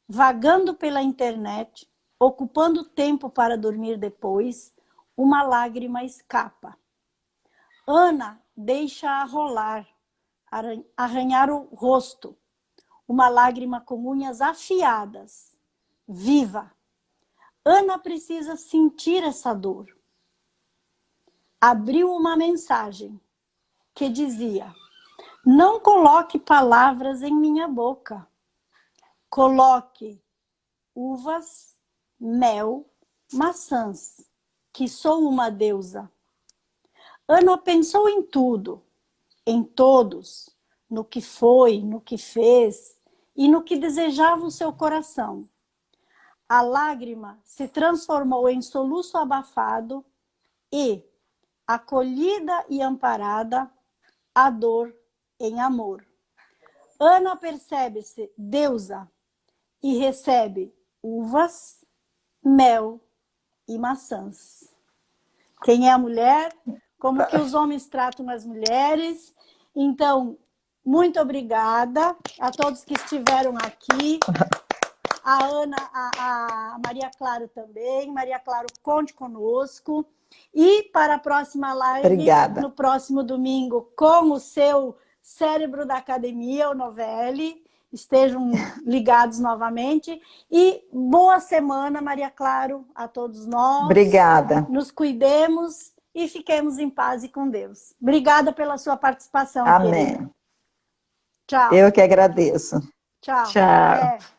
Vagando pela internet, ocupando tempo para dormir depois, uma lágrima escapa. Ana deixa rolar, arranhar o rosto. Uma lágrima com unhas afiadas. Viva! Ana precisa sentir essa dor. Abriu uma mensagem que dizia: não coloque palavras em minha boca. Coloque uvas, mel, maçãs, que sou uma deusa. Ana pensou em tudo, em todos, no que foi, no que fez e no que desejava o seu coração. A lágrima se transformou em soluço abafado e, acolhida e amparada, a dor em amor. Ana percebe-se deusa e recebe uvas, mel e maçãs. Quem é a mulher? Como que os homens tratam as mulheres? Então, muito obrigada a todos que estiveram aqui. A Ana, a Maria Claro também. Maria Claro, conte conosco. E para a próxima live, Obrigada. no próximo domingo, com o seu cérebro da academia, o Novelli. Estejam ligados novamente. E boa semana, Maria Claro, a todos nós. Obrigada. Nos cuidemos e fiquemos em paz e com Deus. Obrigada pela sua participação, Amém. querida. Tchau. Eu que agradeço. Tchau. Tchau. Até.